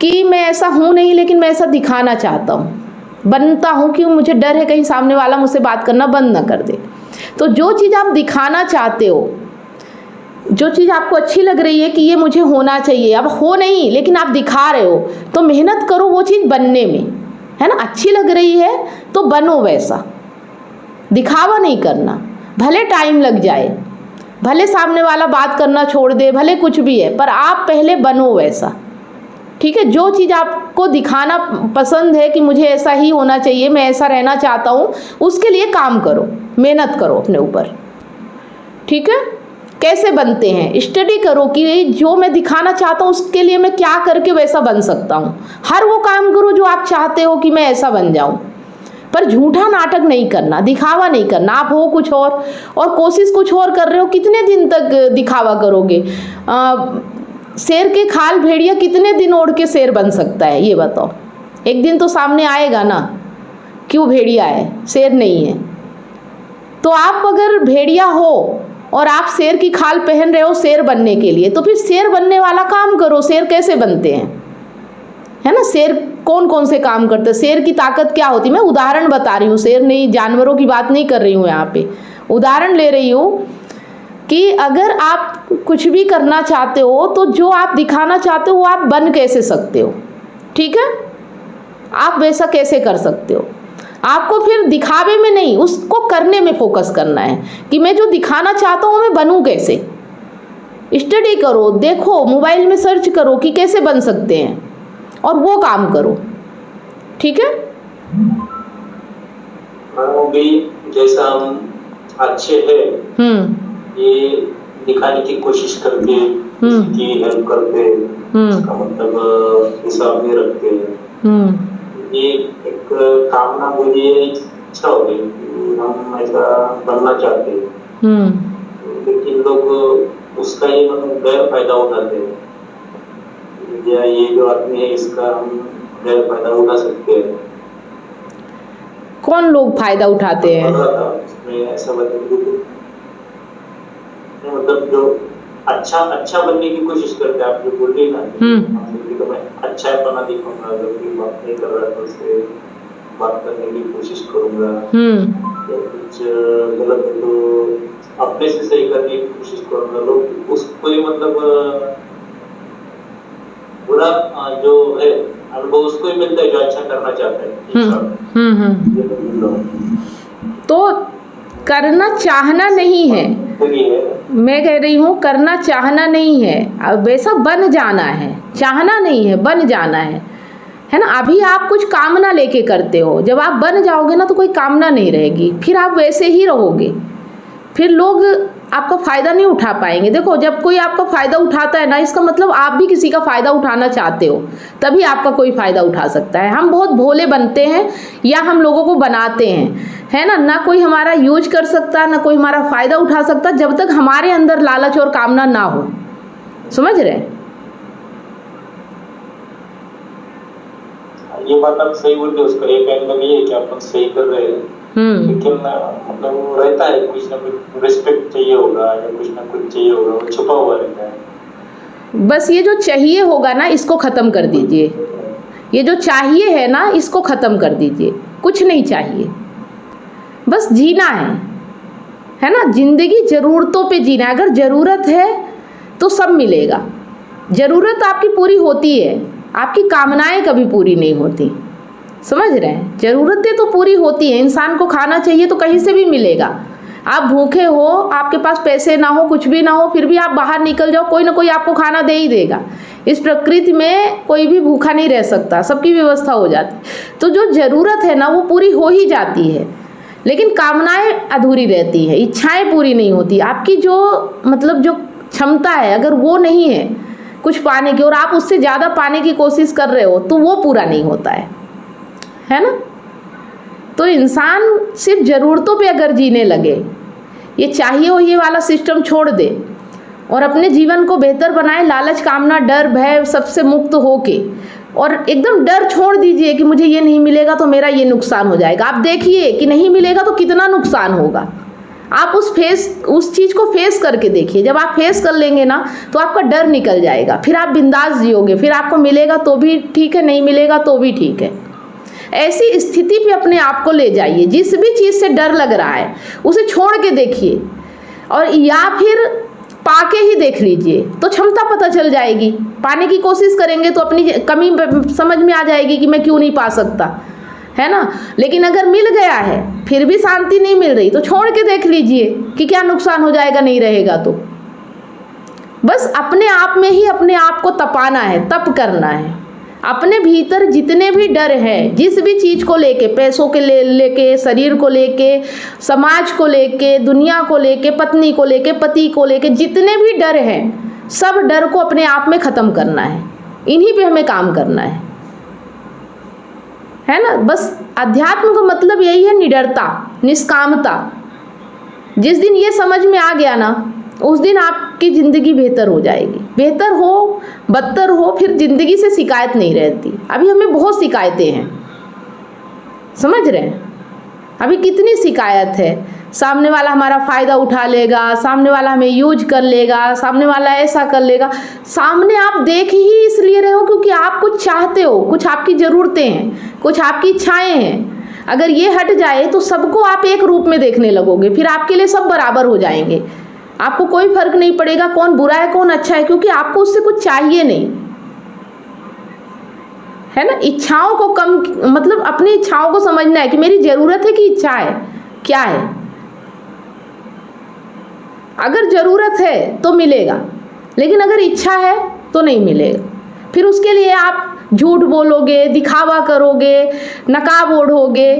Speaker 1: कि मैं ऐसा हूँ नहीं लेकिन मैं ऐसा दिखाना चाहता हूँ, बनता हूँ कि मुझे डर है कहीं सामने वाला मुझसे बात करना बंद ना कर दे। तो जो चीज़ आप दिखाना चाहते हो, जो चीज़ आपको अच्छी लग रही है कि ये मुझे होना चाहिए, अब हो नहीं लेकिन आप दिखा रहे हो, तो मेहनत करो वो चीज़ बनने में, है ना। अच्छी लग रही है तो बनो वैसा, दिखावा नहीं करना। भले टाइम लग जाए, भले सामने वाला बात करना छोड़ दे, भले कुछ भी है, पर आप पहले बनो वैसा, ठीक है। जो चीज़ आपको दिखाना पसंद है कि मुझे ऐसा ही होना चाहिए, मैं ऐसा रहना चाहता हूँ, उसके लिए काम करो, मेहनत करो अपने ऊपर, ठीक है। कैसे बनते हैं, स्टडी करो कि जो मैं दिखाना चाहता हूँ उसके लिए मैं क्या करके वैसा बन सकता हूँ। हर वो काम करो जो आप चाहते हो कि मैं ऐसा बन जाऊँ, पर झूठा नाटक नहीं करना, दिखावा नहीं करना। आप हो कुछ और कोशिश कुछ और कर रहे हो, कितने दिन तक दिखावा करोगे। शेर के खाल भेड़िया कितने दिन ओढ़ के शेर बन सकता है, ये बताओ। एक दिन तो सामने आएगा ना क्यों भेड़िया है, शेर नहीं है। तो आप अगर भेड़िया हो और आप शेर की खाल पहन रहे हो शेर बनने के लिए, तो फिर शेर बनने वाला काम करो। शेर कैसे बनते हैं, है ना। शेर कौन कौन से काम करते हैं, शेर की ताकत क्या होती है, मैं उदाहरण बता रही हूँ, शेर नहीं, जानवरों की बात नहीं कर रही हूँ, यहाँ पे उदाहरण ले रही हूँ कि अगर आप कुछ भी करना चाहते हो तो जो आप दिखाना चाहते हो वो आप बन कैसे सकते हो, ठीक है। आप वैसा कैसे कर सकते हो, आपको फिर दिखावे में नहीं, उसको करने में फोकस करना है कि मैं जो दिखाना चाहता हूँ मैं बनूँ कैसे। स्टडी करो, देखो, मोबाइल में सर्च करो कि कैसे बन सकते हैं और वो काम करो, ठीक है।
Speaker 2: जैसा हम अच्छे हैं ये दिखाने की कोशिश करके किसी की हेल्प करते, इसका मतलब हिसाब नहीं रखते, ये एक कामना बोलिए, इच्छा हो गई, हम ऐसा बनना चाहते हैं, लेकिन लोग उसका ये मतलब गैर फायदा उठाते हैं, या ये जो आदमी है इसका हम गैर फायदा उठा सकते हैं।
Speaker 1: कौन लोग फायदा उठाते हैं,
Speaker 2: ऐसा मतलब जो अच्छा बनने की कोशिश करते हैं, आप जो बोल रही ना, तो मैं अच्छा बना दिखाऊंगा, अगर कोई बात नहीं कर रहा तो उससे बात करने की कोशिश करूंगा, या कुछ गलत है तो अपने से सही करने की कोशिश करूंगा। लोग उसको ही मतलब बुरा जो है अनुभव उसको ही मिलता है जो अच्छा करना चाहता है।
Speaker 1: तो करना चाहना नहीं है, मैं कह रही हूँ करना चाहना नहीं है, अब वैसा बन जाना है, चाहना नहीं है, बन जाना है ना। अभी आप कुछ कामना लेके करते हो, जब आप बन जाओगे ना तो कोई कामना नहीं रहेगी, फिर आप वैसे ही रहोगे, फिर लोग आपका फ़ायदा नहीं उठा पाएंगे। देखो, जब कोई आपका फ़ायदा उठाता है ना, इसका मतलब आप भी किसी का फ़ायदा उठाना चाहते हो, तभी आपका कोई फ़ायदा उठा सकता है। हम बहुत भोले बनते हैं या हम लोगों को बनाते हैं, है ना। ना कोई हमारा यूज कर सकता, ना कोई हमारा फ़ायदा उठा सकता, जब तक हमारे अंदर लालच और कामना ना हो, समझ रहे हैं।
Speaker 2: ये बात आप सही बोल रहे हो, उसका एक एंगल ये है कि आप सही कर रहे हैं, लेकिन मतलब रहता है कुछ ना कुछ रिस्पेक्ट चाहिए होगा या कुछ ना कुछ चाहिए होगा, वो छुपा हुआ रहता है।
Speaker 1: बस ये जो चाहिए होगा ना, इसको ख़त्म कर दीजिए। ये जो चाहिए है ना, इसको ख़त्म कर दीजिए। कुछ नहीं चाहिए, बस जीना है ना। ज़िंदगी ज़रूरतों पे जीना है। अगर ज़रूरत है तो सब मिलेगा। ज़रूरत आपकी पूरी होती है, आपकी कामनाएं कभी पूरी नहीं होती, समझ रहे हैं। ज़रूरतें तो पूरी होती हैं, इंसान को खाना चाहिए तो कहीं से भी मिलेगा। आप भूखे हो, आपके पास पैसे ना हो, कुछ भी ना हो, फिर भी आप बाहर निकल जाओ, कोई ना कोई आपको खाना दे ही देगा। इस प्रकृति में कोई भी भूखा नहीं रह सकता, सबकी व्यवस्था हो जाती। तो जो ज़रूरत है ना वो पूरी हो ही जाती है, लेकिन कामनाएं अधूरी रहती है, इच्छाएं पूरी नहीं होती। आपकी जो मतलब जो क्षमता है, अगर वो नहीं है कुछ पाने की और आप उससे ज़्यादा पाने की कोशिश कर रहे हो, तो वो पूरा नहीं होता है ना। तो इंसान सिर्फ ज़रूरतों पे अगर जीने लगे, ये चाहिए हो ये वाला सिस्टम छोड़ दे और अपने जीवन को बेहतर बनाए, लालच, कामना, डर, भय सबसे मुक्त होके, और एकदम डर छोड़ दीजिए कि मुझे ये नहीं मिलेगा तो मेरा ये नुकसान हो जाएगा। आप देखिए कि नहीं मिलेगा तो कितना नुकसान होगा। आप उस चीज़ को फेस करके देखिए। जब आप फेस कर लेंगे ना तो आपका डर निकल जाएगा, फिर आप बिंदास जियोगे, फिर आपको मिलेगा तो भी ठीक है, नहीं मिलेगा तो भी ठीक है। ऐसी स्थिति पे अपने आप को ले जाइए, जिस भी चीज़ से डर लग रहा है उसे छोड़ के देखिए, और या फिर पाके ही देख लीजिए तो क्षमता पता चल जाएगी। पाने की कोशिश करेंगे तो अपनी कमी समझ में आ जाएगी कि मैं क्यों नहीं पा सकता, है ना। लेकिन अगर मिल गया है फिर भी शांति नहीं मिल रही तो छोड़ के देख लीजिए कि क्या नुकसान हो जाएगा, नहीं रहेगा तो। बस अपने आप में ही अपने आप को तपाना है, तप करना है। अपने भीतर जितने भी डर हैं, जिस भी चीज़ को लेके, पैसों के लेके, शरीर को लेके, समाज को लेके, दुनिया को लेके, पत्नी को लेके, पति को लेके, जितने भी डर हैं सब डर को अपने आप में ख़त्म करना है। इन्हीं पे हमें काम करना है ना। बस अध्यात्म का मतलब यही है, निडरता, निष्कामता। जिस दिन ये समझ में आ गया ना उस दिन आपकी ज़िंदगी बेहतर हो जाएगी। बेहतर हो बदतर हो, फिर ज़िंदगी से शिकायत नहीं रहती। अभी हमें बहुत शिकायतें हैं, समझ रहे हैं। अभी कितनी शिकायत है, सामने वाला हमारा फ़ायदा उठा लेगा, सामने वाला हमें यूज कर लेगा, सामने वाला ऐसा कर लेगा। सामने आप देख ही इसलिए रहे हो क्योंकि आप कुछ चाहते हो, कुछ आपकी ज़रूरतें हैं, कुछ आपकी इच्छाएँ हैं। अगर ये हट जाए तो सबको आप एक रूप में देखने लगोगे, फिर आपके लिए सब बराबर हो जाएंगे। आपको कोई फर्क नहीं पड़ेगा कौन बुरा है कौन अच्छा है, क्योंकि आपको उससे कुछ चाहिए नहीं, है ना। इच्छाओं को कम, मतलब अपनी इच्छाओं को समझना है कि मेरी ज़रूरत है कि इच्छा है, क्या है। अगर ज़रूरत है तो मिलेगा, लेकिन अगर इच्छा है तो नहीं मिलेगा। फिर उसके लिए आप झूठ बोलोगे, दिखावा करोगे, नकाब ओढ़ोगे।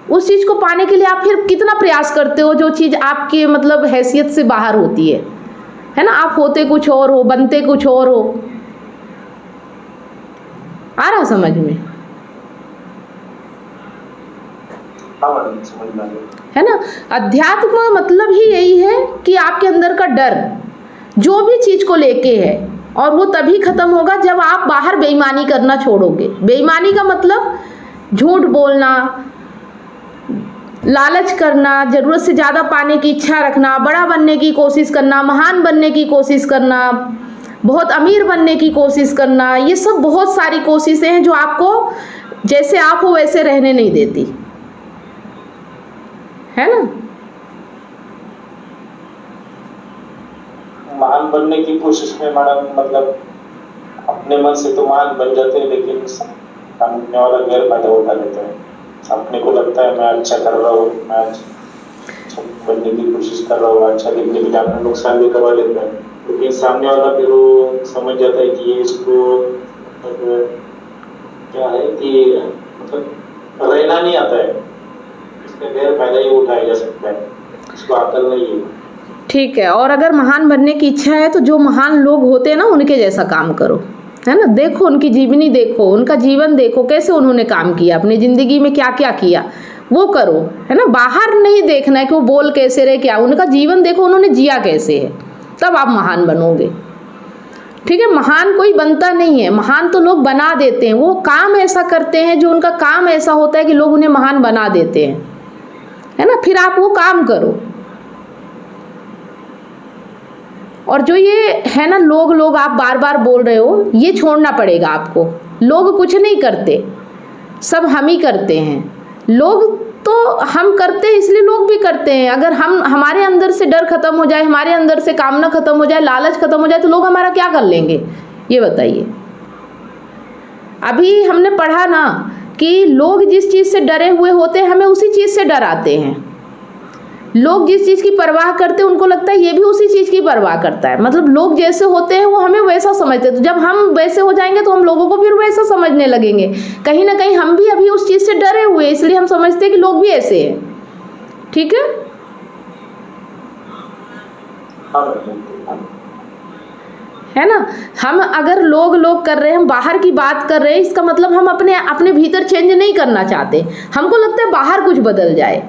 Speaker 1: उस चीज़ को पाने के लिए आप फिर कितना प्रयास करते हो जो चीज़ आपके मतलब हैसियत से बाहर होती है ना। आप होते कुछ और हो, बनते कुछ और हो। आ रहा समझ में, है ना। अध्यात्म का मतलब ही यही है कि आपके अंदर का डर जो भी चीज़ को लेके है, और वो तभी ख़त्म होगा जब आप बाहर बेईमानी करना छोड़ोगे। बेईमानी का मतलब झूठ बोलना, लालच करना, ज़रूरत से ज़्यादा पाने की इच्छा रखना, बड़ा बनने की कोशिश करना, महान बनने की कोशिश करना, बहुत अमीर बनने की कोशिश करना। ये सब बहुत सारी कोशिशें हैं जो आपको जैसे आप हो वैसे रहने नहीं देती, है ना।
Speaker 2: महान बनने की कोशिश में मैडम, मतलब अपने मन से तो महान बन जाते हैं, लेकिन सामने वाला गैर फायदा उठा लेता है। अपने को लगता है मैं अच्छा कर रहा हूँ, मैं अच्छा बनने की कोशिश कर रहा हूँ, अच्छा दिखने के लिए अपना नुकसान भी करवा लेता है। लेकिन सामने वाला फिर वो समझ जाता है कि ये इसको क्या है कि मतलब रहना नहीं आता है, इसका गैर फायदा ही उठाया जा सकता है, इसको अकल नहीं है।
Speaker 1: ठीक है। और अगर महान बनने की इच्छा है तो जो महान लोग होते हैं ना उनके जैसा काम करो, है ना। देखो उनकी जीवनी, देखो उनका जीवन, देखो कैसे उन्होंने काम किया, अपनी ज़िंदगी में क्या क्या किया, वो करो, है ना। बाहर नहीं देखना है कि वो बोल कैसे रहे, क्या उनका जीवन देखो, उन्होंने जिया कैसे है, तब आप महान बनोगे। ठीक है। महान कोई बनता नहीं है, महान तो लोग बना देते हैं। वो काम ऐसा करते हैं जो उनका काम ऐसा होता है कि लोग उन्हें महान बना देते हैं, है ना। फिर आप वो काम करो। और जो ये है ना लोग आप बार बार बोल रहे हो, ये छोड़ना पड़ेगा आपको। लोग कुछ नहीं करते, सब हम ही करते हैं। लोग तो हम करते हैं इसलिए लोग भी करते हैं। अगर हमारे अंदर से डर खत्म हो जाए, हमारे अंदर से कामना खत्म हो जाए, लालच खत्म हो जाए, तो लोग हमारा क्या कर लेंगे, ये बताइए। अभी हमने पढ़ा ना कि लोग जिस चीज़ से डरे हुए होते हैं हमें उसी चीज़ से डराते हैं। लोग जिस चीज़ की परवाह करते हैं उनको लगता है ये भी उसी चीज़ की परवाह करता है। मतलब लोग जैसे होते हैं वो हमें वैसा समझते हैं। तो जब हम वैसे हो जाएंगे तो हम लोगों को फिर वैसा समझने लगेंगे। कहीं ना कहीं हम भी अभी उस चीज़ से डरे हुए हैं, इसलिए हम समझते हैं कि लोग भी ऐसे हैं। ठीक है, है ना। हम अगर लोग कर रहे हैं, हम बाहर की बात कर रहे हैं, इसका मतलब हम अपने भीतर चेंज नहीं करना चाहते। हमको लगता है बाहर कुछ बदल जाए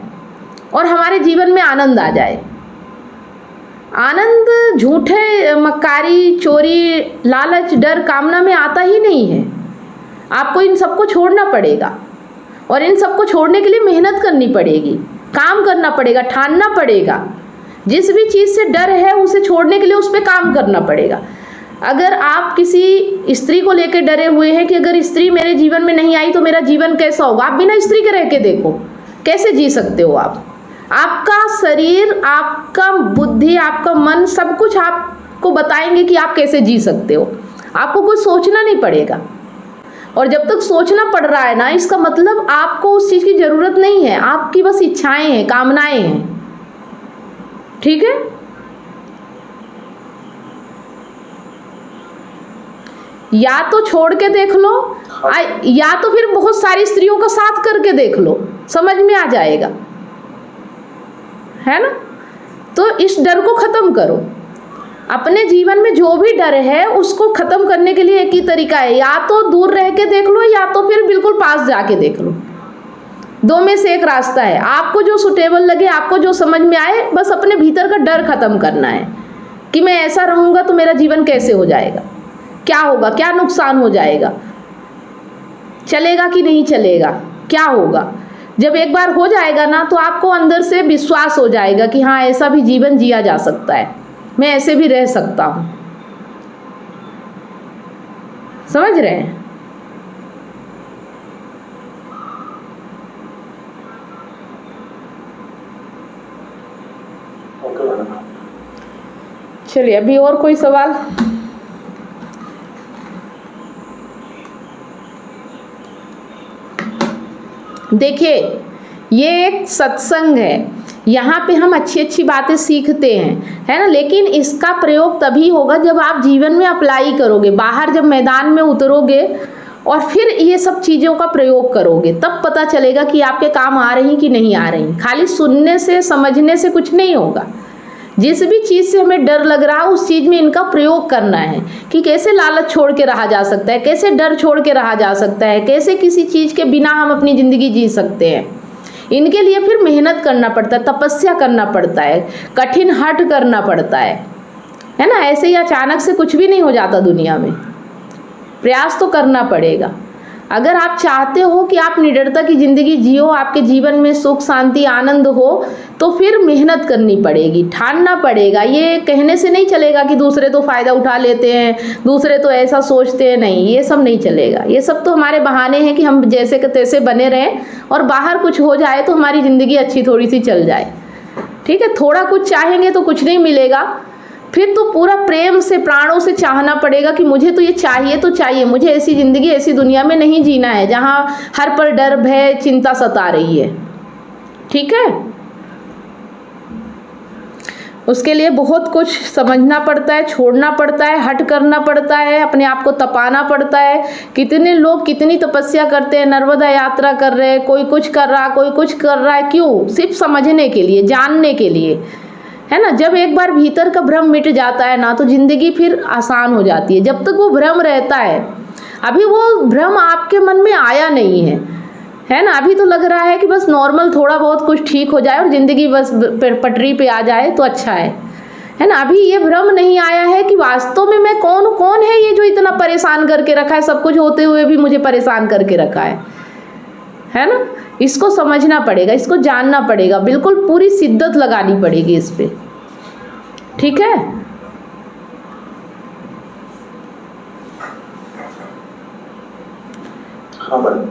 Speaker 1: और हमारे जीवन में आनंद आ जाए। आनंद झूठे मक्कारी, चोरी, लालच, डर, कामना में आता ही नहीं है। आपको इन सबको छोड़ना पड़ेगा, और इन सबको छोड़ने के लिए मेहनत करनी पड़ेगी, काम करना पड़ेगा, ठानना पड़ेगा। जिस भी चीज़ से डर है उसे छोड़ने के लिए उस पर काम करना पड़ेगा। अगर आप किसी स्त्री को लेकर डरे हुए हैं कि अगर स्त्री मेरे जीवन में नहीं आई तो मेरा जीवन कैसा होगा, आप बिना स्त्री के रह के देखो कैसे जी सकते हो आप। आपका शरीर, आपका बुद्धि, आपका मन, सब कुछ आपको बताएंगे कि आप कैसे जी सकते हो। आपको कुछ सोचना नहीं पड़ेगा। और जब तक सोचना पड़ रहा है ना, इसका मतलब आपको उस चीज़ की ज़रूरत नहीं है, आपकी बस इच्छाएं हैं, कामनाएं हैं। ठीक है, या तो छोड़ के देख लो, या तो फिर बहुत सारी स्त्रियों का साथ करके देख लो, समझ में आ जाएगा, है ना। तो इस डर को ख़त्म करो। अपने जीवन में जो भी डर है उसको ख़त्म करने के लिए एक ही तरीका है, या तो दूर रह के देख लो या तो फिर बिल्कुल पास जाके देख लो। दो में से एक रास्ता है। आपको जो सुटेबल लगे, आपको जो समझ में आए, बस अपने भीतर का डर ख़त्म करना है कि मैं ऐसा रहूँगा तो मेरा जीवन कैसे हो जाएगा, क्या होगा, क्या नुकसान हो जाएगा, चलेगा कि नहीं चलेगा, क्या होगा। जब एक बार हो जाएगा ना तो आपको अंदर से विश्वास हो जाएगा कि हाँ, ऐसा भी जीवन जिया जा सकता है, मैं ऐसे भी रह सकता हूँ। समझ रहे हैं? चलिए, अभी और कोई सवाल? देखिए, ये एक सत्संग है, यहाँ पे हम अच्छी अच्छी बातें सीखते हैं, है ना। लेकिन इसका प्रयोग तभी होगा जब आप जीवन में अप्लाई करोगे, बाहर जब मैदान में उतरोगे और फिर ये सब चीज़ों का प्रयोग करोगे, तब पता चलेगा कि आपके काम आ रही कि नहीं आ रही। खाली सुनने से, समझने से कुछ नहीं होगा। जिस भी चीज़ से हमें डर लग रहा है उस चीज़ में इनका प्रयोग करना है कि कैसे लालच छोड़ के रहा जा सकता है, कैसे डर छोड़ के रहा जा सकता है, कैसे किसी चीज़ के बिना हम अपनी ज़िंदगी जी सकते हैं। इनके लिए फिर मेहनत करना पड़ता है, तपस्या करना पड़ता है, कठिन हठ करना पड़ता है ना। ऐसे ही अचानक से कुछ भी नहीं हो जाता दुनिया में, प्रयास तो करना पड़ेगा। अगर आप चाहते हो कि आप निडरता की ज़िंदगी जियो, आपके जीवन में सुख, शांति, आनंद हो, तो फिर मेहनत करनी पड़ेगी, ठानना पड़ेगा। ये कहने से नहीं चलेगा कि दूसरे तो फ़ायदा उठा लेते हैं, दूसरे तो ऐसा सोचते हैं, नहीं, ये सब नहीं चलेगा। ये सब तो हमारे बहाने हैं कि हम जैसे के तैसे बने रहें और बाहर कुछ हो जाए तो हमारी ज़िंदगी अच्छी थोड़ी सी चल जाए। ठीक है, थोड़ा कुछ चाहेंगे तो कुछ नहीं मिलेगा, फिर तो पूरा प्रेम से, प्राणों से चाहना पड़ेगा कि मुझे तो ये चाहिए तो चाहिए, मुझे ऐसी ज़िंदगी, ऐसी दुनिया में नहीं जीना है जहाँ हर पल डर, भय, चिंता सता रही है। ठीक है, उसके लिए बहुत कुछ समझना पड़ता है, छोड़ना पड़ता है, हट करना पड़ता है, अपने आप को तपाना पड़ता है। कितने लोग कितनी तपस्या करते हैं, नर्मदा यात्रा कर रहे हैं, कोई कुछ कर रहा, कोई कुछ कर रहा है, क्यों? सिर्फ समझने के लिए, जानने के लिए, है ना। जब एक बार भीतर का भ्रम मिट जाता है ना तो ज़िंदगी फिर आसान हो जाती है। जब तक वो भ्रम रहता है, अभी वो भ्रम आपके मन में आया नहीं है ना। अभी तो लग रहा है कि बस नॉर्मल थोड़ा बहुत कुछ ठीक हो जाए और ज़िंदगी बस पटरी पे आ जाए तो अच्छा है ना। अभी ये भ्रम नहीं आया है कि वास्तव में मैं कौन है ये जो इतना परेशान करके रखा है, सब कुछ होते हुए भी मुझे परेशान करके रखा है ना। इसको समझना पड़ेगा, इसको जानना पड़ेगा, बिल्कुल पूरी शिद्दत लगानी पड़ेगी इस पे। ठीक है,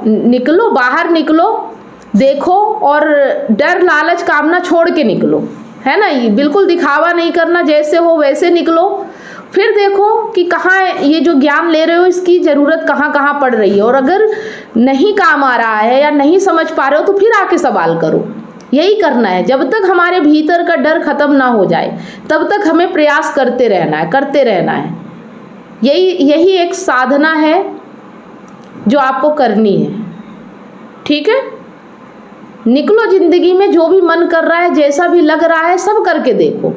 Speaker 1: निकलो, बाहर निकलो, देखो और डर, लालच, कामना छोड़ के निकलो, है ना। ये बिल्कुल दिखावा नहीं करना, जैसे हो वैसे निकलो। फिर देखो कि कहाँ ये जो ज्ञान ले रहे हो इसकी ज़रूरत कहाँ कहाँ पड़ रही है, और अगर नहीं काम आ रहा है या नहीं समझ पा रहे हो तो फिर आके सवाल करो। यही करना है। जब तक हमारे भीतर का डर खत्म ना हो जाए तब तक हमें प्रयास करते रहना है। यही एक साधना है जो आपको करनी है। ठीक है, निकलो ज़िंदगी में, जो भी मन कर रहा है, जैसा भी लग रहा है, सब करके देखो।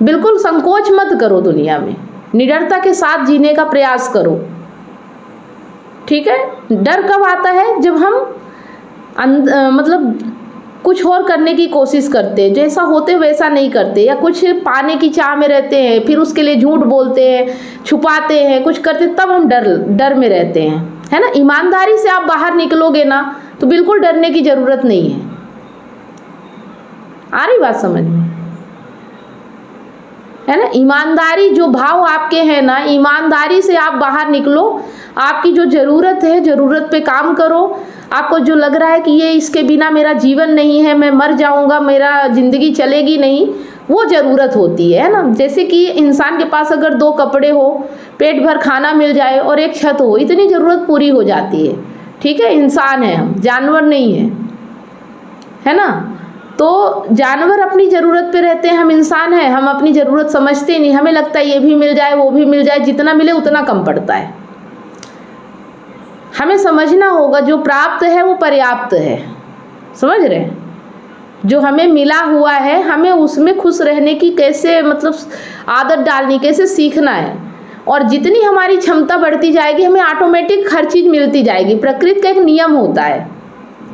Speaker 1: बिल्कुल संकोच मत करो, दुनिया में निडरता के साथ जीने का प्रयास करो। ठीक है, डर कब आता है? जब हम मतलब कुछ और करने की कोशिश करते हैं, जैसा होते वैसा नहीं करते, या कुछ पाने की चाह में रहते हैं, फिर उसके लिए झूठ बोलते हैं, छुपाते हैं, कुछ करते, तब हम डर में रहते हैं, है ना। ईमानदारी से आप बाहर निकलोगे ना तो बिल्कुल डरने की ज़रूरत नहीं है। आ रही बात समझ में? है ना। ईमानदारी जो भाव आपके हैं ना, ईमानदारी से आप बाहर निकलो। आपकी जो ज़रूरत है, ज़रूरत पे काम करो। आपको जो लग रहा है कि ये इसके बिना मेरा जीवन नहीं है, मैं मर जाऊंगा, मेरा ज़िंदगी चलेगी नहीं, वो ज़रूरत होती है ना। जैसे कि इंसान के पास अगर 2 कपड़े हो, पेट भर खाना मिल जाए और एक छत हो, इतनी ज़रूरत पूरी हो जाती है। ठीक है, इंसान है हम, जानवर नहीं है ना। तो जानवर अपनी ज़रूरत पे रहते हैं, हम इंसान हैं, हम अपनी ज़रूरत समझते नहीं। हमें लगता है ये भी मिल जाए, वो भी मिल जाए, जितना मिले उतना कम पड़ता है। हमें समझना होगा जो प्राप्त है वो पर्याप्त है, समझ रहे हैं। जो हमें मिला हुआ है, हमें उसमें खुश रहने की कैसे मतलब आदत डालनी, कैसे सीखना है। और जितनी हमारी क्षमता बढ़ती जाएगी, हमें ऑटोमेटिक हर चीज़ मिलती जाएगी। प्रकृति का एक नियम होता है,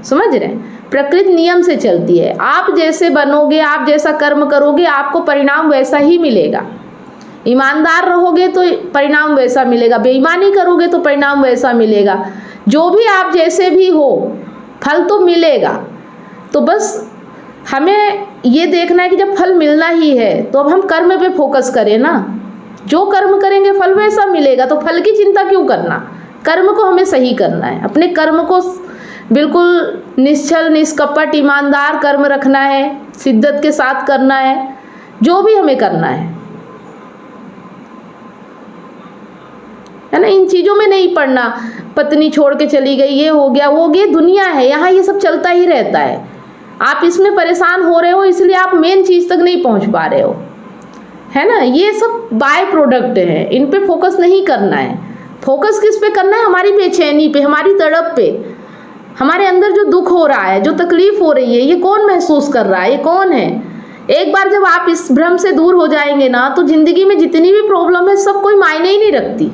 Speaker 1: समझ रहे हैं। प्रकृति नियम से चलती है। आप जैसे बनोगे, आप जैसा कर्म करोगे, आपको परिणाम वैसा ही मिलेगा। ईमानदार रहोगे तो परिणाम वैसा मिलेगा, बेईमानी करोगे तो परिणाम वैसा मिलेगा। जो भी आप जैसे भी हो, फल तो मिलेगा। तो बस हमें ये देखना है कि जब फल मिलना ही है तो अब हम कर्म पे फोकस करें ना। जो कर्म करेंगे फल वैसा मिलेगा, तो फल की चिंता क्यों करना। कर्म को हमें सही करना है, अपने कर्म को बिल्कुल निश्चल निष्कपट ईमानदार कर्म रखना है, शिद्दत के साथ करना है, जो भी हमें करना है ना। इन चीज़ों में नहीं पड़ना, पत्नी छोड़ के चली गई, ये हो गया वो हो गया, दुनिया है यहाँ, ये सब चलता ही रहता है। आप इसमें परेशान हो रहे हो, इसलिए आप मेन चीज़ तक नहीं पहुँच पा रहे हो, है ना। ये सब बाय प्रोडक्ट है, इन पे फोकस नहीं करना है। फोकस किस पे करना है, हमारी बेचैनी पे, हमारी तड़प पे, हमारे अंदर जो दुख हो रहा है, जो तकलीफ हो रही है, ये कौन महसूस कर रहा है, ये कौन है। एक बार जब आप इस भ्रम से दूर हो जाएंगे ना, तो ज़िंदगी में जितनी भी प्रॉब्लम है सब कोई मायने ही नहीं रखती,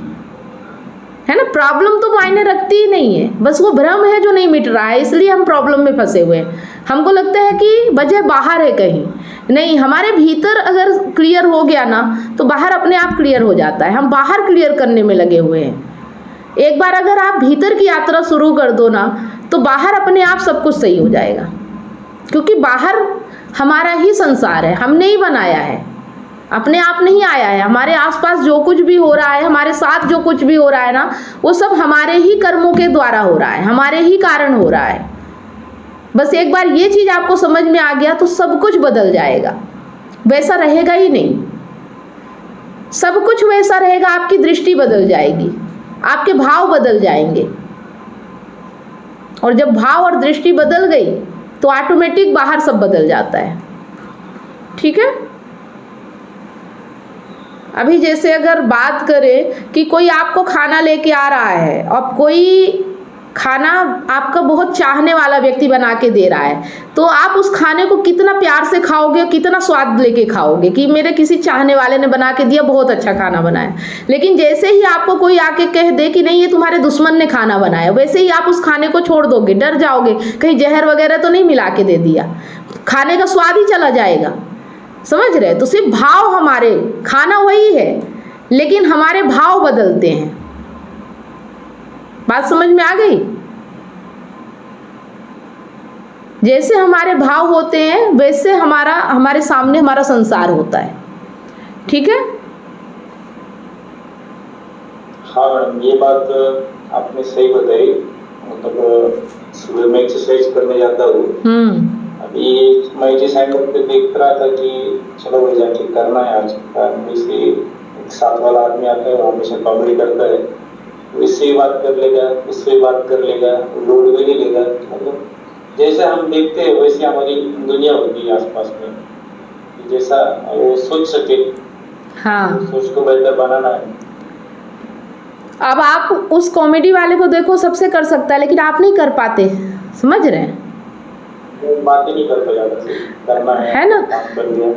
Speaker 1: है ना। प्रॉब्लम तो मायने रखती ही नहीं है, बस वो भ्रम है जो नहीं मिट रहा है, इसलिए हम प्रॉब्लम में फंसे हुए हैं। हमको लगता है कि वजह बाहर है कहीं, नहीं, हमारे भीतर अगर क्लियर हो गया ना तो बाहर अपने आप क्लियर हो जाता है। हम बाहर क्लियर करने में लगे हुए हैं। एक बार अगर आप भीतर की यात्रा शुरू कर दो ना, तो बाहर अपने आप सब कुछ सही हो जाएगा। क्योंकि बाहर हमारा ही संसार है, हमने ही बनाया है, अपने आप नहीं आया है। हमारे आसपास जो कुछ भी हो रहा है, हमारे साथ जो कुछ भी हो रहा है ना, वो सब हमारे ही कर्मों के द्वारा हो रहा है, हमारे ही कारण हो रहा है। बस एक बार ये चीज़ आपको समझ में आ गया तो सब कुछ बदल जाएगा। वैसा रहेगा ही नहीं, सब कुछ वैसा रहेगा। आपकी दृष्टि बदल जाएगी, आपके भाव बदल जाएंगे, और जब भाव और दृष्टि बदल गई तो ऑटोमेटिक बाहर सब बदल जाता है। ठीक है। अभी जैसे अगर बात करें कि कोई आपको खाना लेके आ रहा है, और कोई खाना आपका बहुत चाहने वाला व्यक्ति बना के दे रहा है, तो आप उस खाने को कितना प्यार से खाओगे, कितना स्वाद लेके खाओगे कि मेरे किसी चाहने वाले ने बना के दिया, बहुत अच्छा खाना बनाया। लेकिन जैसे ही आपको कोई आके कह दे कि नहीं ये तुम्हारे दुश्मन ने खाना बनाया, वैसे ही आप उस खाने को छोड़ दोगे, डर जाओगे कहीं जहर वगैरह तो नहीं मिला के दे दिया, खाने का स्वाद ही चला जाएगा। समझ रहे। तो सिर्फ भाव, हमारे खाना वही है लेकिन हमारे भाव बदलते हैं। बात समझ में आ गई। जैसे हमारे भाव होते हैं वैसे हमारे सामने हमारा संसार होता है। ठीक है।
Speaker 2: हाँ मैडम, ये बात आपने सही बताई। मतलब सुबह में एक्सरसाइज करने जाता हूँ, अभी मैं जिस एंगल पे देख रहा था कि चलो भाई जाके करना है आज, वैसे एक साथ वाला आदमी आता है, वो हमेशा कॉमेडी करता है, इससे बात कर लेगा, उससे बात कर लेगा, लोड भी नहीं लेगा। मतलब जैसा हम देखते हैं वैसे हमारी दुनिया होती है आसपास में, जैसा वो सोच सके।
Speaker 1: हाँ,
Speaker 2: सोच को बेहतर बनाना है।
Speaker 1: अब आप उस कॉमेडी वाले को देखो, सबसे कर सकता है लेकिन आप नहीं कर पाते। समझ रहे हैं।
Speaker 2: बातें नहीं कर पाते, करना है
Speaker 1: ना।
Speaker 2: कर दिया।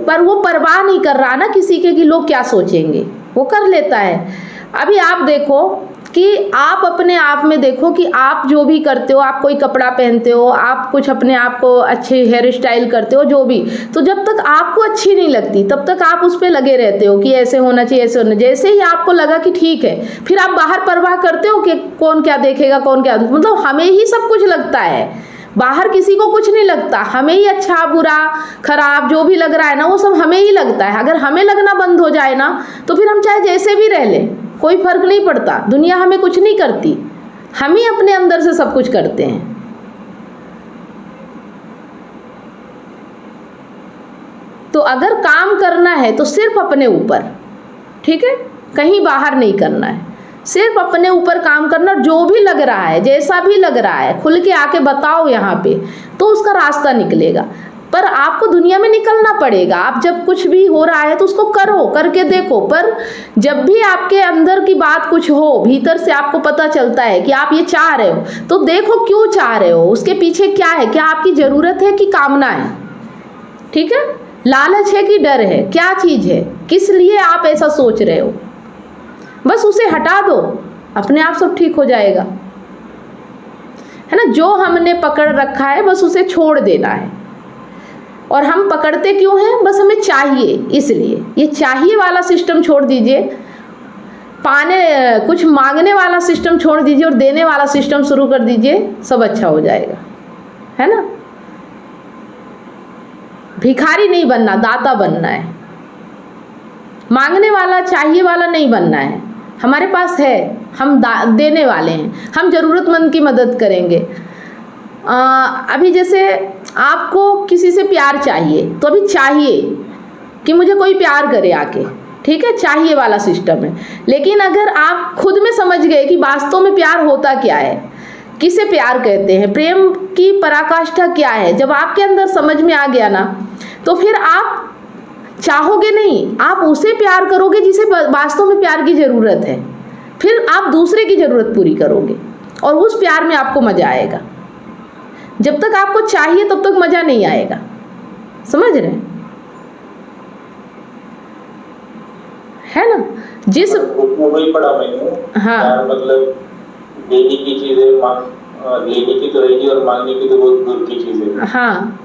Speaker 1: पर वो परवाह नहीं कर रहा ना किसी के कि लोग क्या सोचेंगे, वो कर लेता है। अभी आप देखो कि आप अपने आप में देखो कि आप जो भी करते हो, आप कोई कपड़ा पहनते हो, आप कुछ अपने आप को अच्छे हेयर स्टाइल करते हो, जो भी, तो जब तक आपको अच्छी नहीं लगती तब तक आप उस पर लगे रहते हो कि ऐसे होना चाहिए, ऐसे होना। जैसे ही आपको लगा कि ठीक है, फिर आप बाहर परवाह करते हो कि कौन क्या देखेगा, कौन क्या, मतलब हमें ही सब कुछ लगता है। बाहर किसी को कुछ नहीं लगता, हमें ही अच्छा बुरा खराब जो भी लग रहा है ना वो सब हमें ही लगता है। अगर हमें लगना बंद हो जाए ना तो फिर हम चाहे जैसे भी रह लें, कोई फर्क नहीं पड़ता, दुनिया हमें कुछ नहीं करती, हम ही अपने अंदर से सब कुछ करते हैं। तो अगर काम करना है तो सिर्फ अपने ऊपर, ठीक है, कहीं बाहर नहीं करना है, सिर्फ अपने ऊपर काम करना। जो भी लग रहा है, जैसा भी लग रहा है, खुल के आके बताओ यहाँ पे, तो उसका रास्ता निकलेगा। पर आपको दुनिया में निकलना पड़ेगा। आप जब कुछ भी हो रहा है तो उसको करो, करके देखो। पर जब भी आपके अंदर की बात कुछ हो, भीतर से आपको पता चलता है कि आप ये चाह रहे हो, तो देखो क्यों चाह रहे हो, उसके पीछे क्या है, क्या आपकी ज़रूरत है कि कामना है, ठीक है, लालच है कि डर है, क्या चीज़ है, किस लिए आप ऐसा सोच रहे हो, बस उसे हटा दो, अपने आप सब ठीक हो जाएगा, है ना। जो हमने पकड़ रखा है बस उसे छोड़ देना है। और हम पकड़ते क्यों हैं, बस हमें चाहिए, इसलिए ये चाहिए वाला सिस्टम छोड़ दीजिए, कुछ मांगने वाला सिस्टम छोड़ दीजिए और देने वाला सिस्टम शुरू कर दीजिए, सब अच्छा हो जाएगा, है ना। भिखारी नहीं बनना, दाता बनना है। मांगने वाला चाहिए वाला नहीं बनना है। हमारे पास है, हम देने वाले हैं, हम ज़रूरतमंद की मदद करेंगे। अभी जैसे आपको किसी से प्यार चाहिए, तो अभी चाहिए कि मुझे कोई प्यार करे आके, ठीक है, चाहिए वाला सिस्टम है। लेकिन अगर आप खुद में समझ गए कि वास्तव में प्यार होता क्या है, किसे प्यार कहते हैं, प्रेम की पराकाष्ठा क्या है, जब आपके अंदर समझ में आ गया ना, तो फिर आप चाहोगे नहीं, आप उसे प्यार करोगे जिसे वास्तव में प्यार की ज़रूरत है। फिर आप दूसरे की ज़रूरत पूरी करोगे और उस प्यार में आपको मज़ा आएगा। जब तक आपको चाहिए तब तक मज़ा नहीं आएगा, समझ रहे हैं, है ना। जिस
Speaker 2: वही पढ़ा मैंने,
Speaker 1: हाँ,
Speaker 2: मतलब देने की चीज़ें लेने की तो रहेगी और मांगने की तो बहुत दूर की चीज़ें।
Speaker 1: हाँ,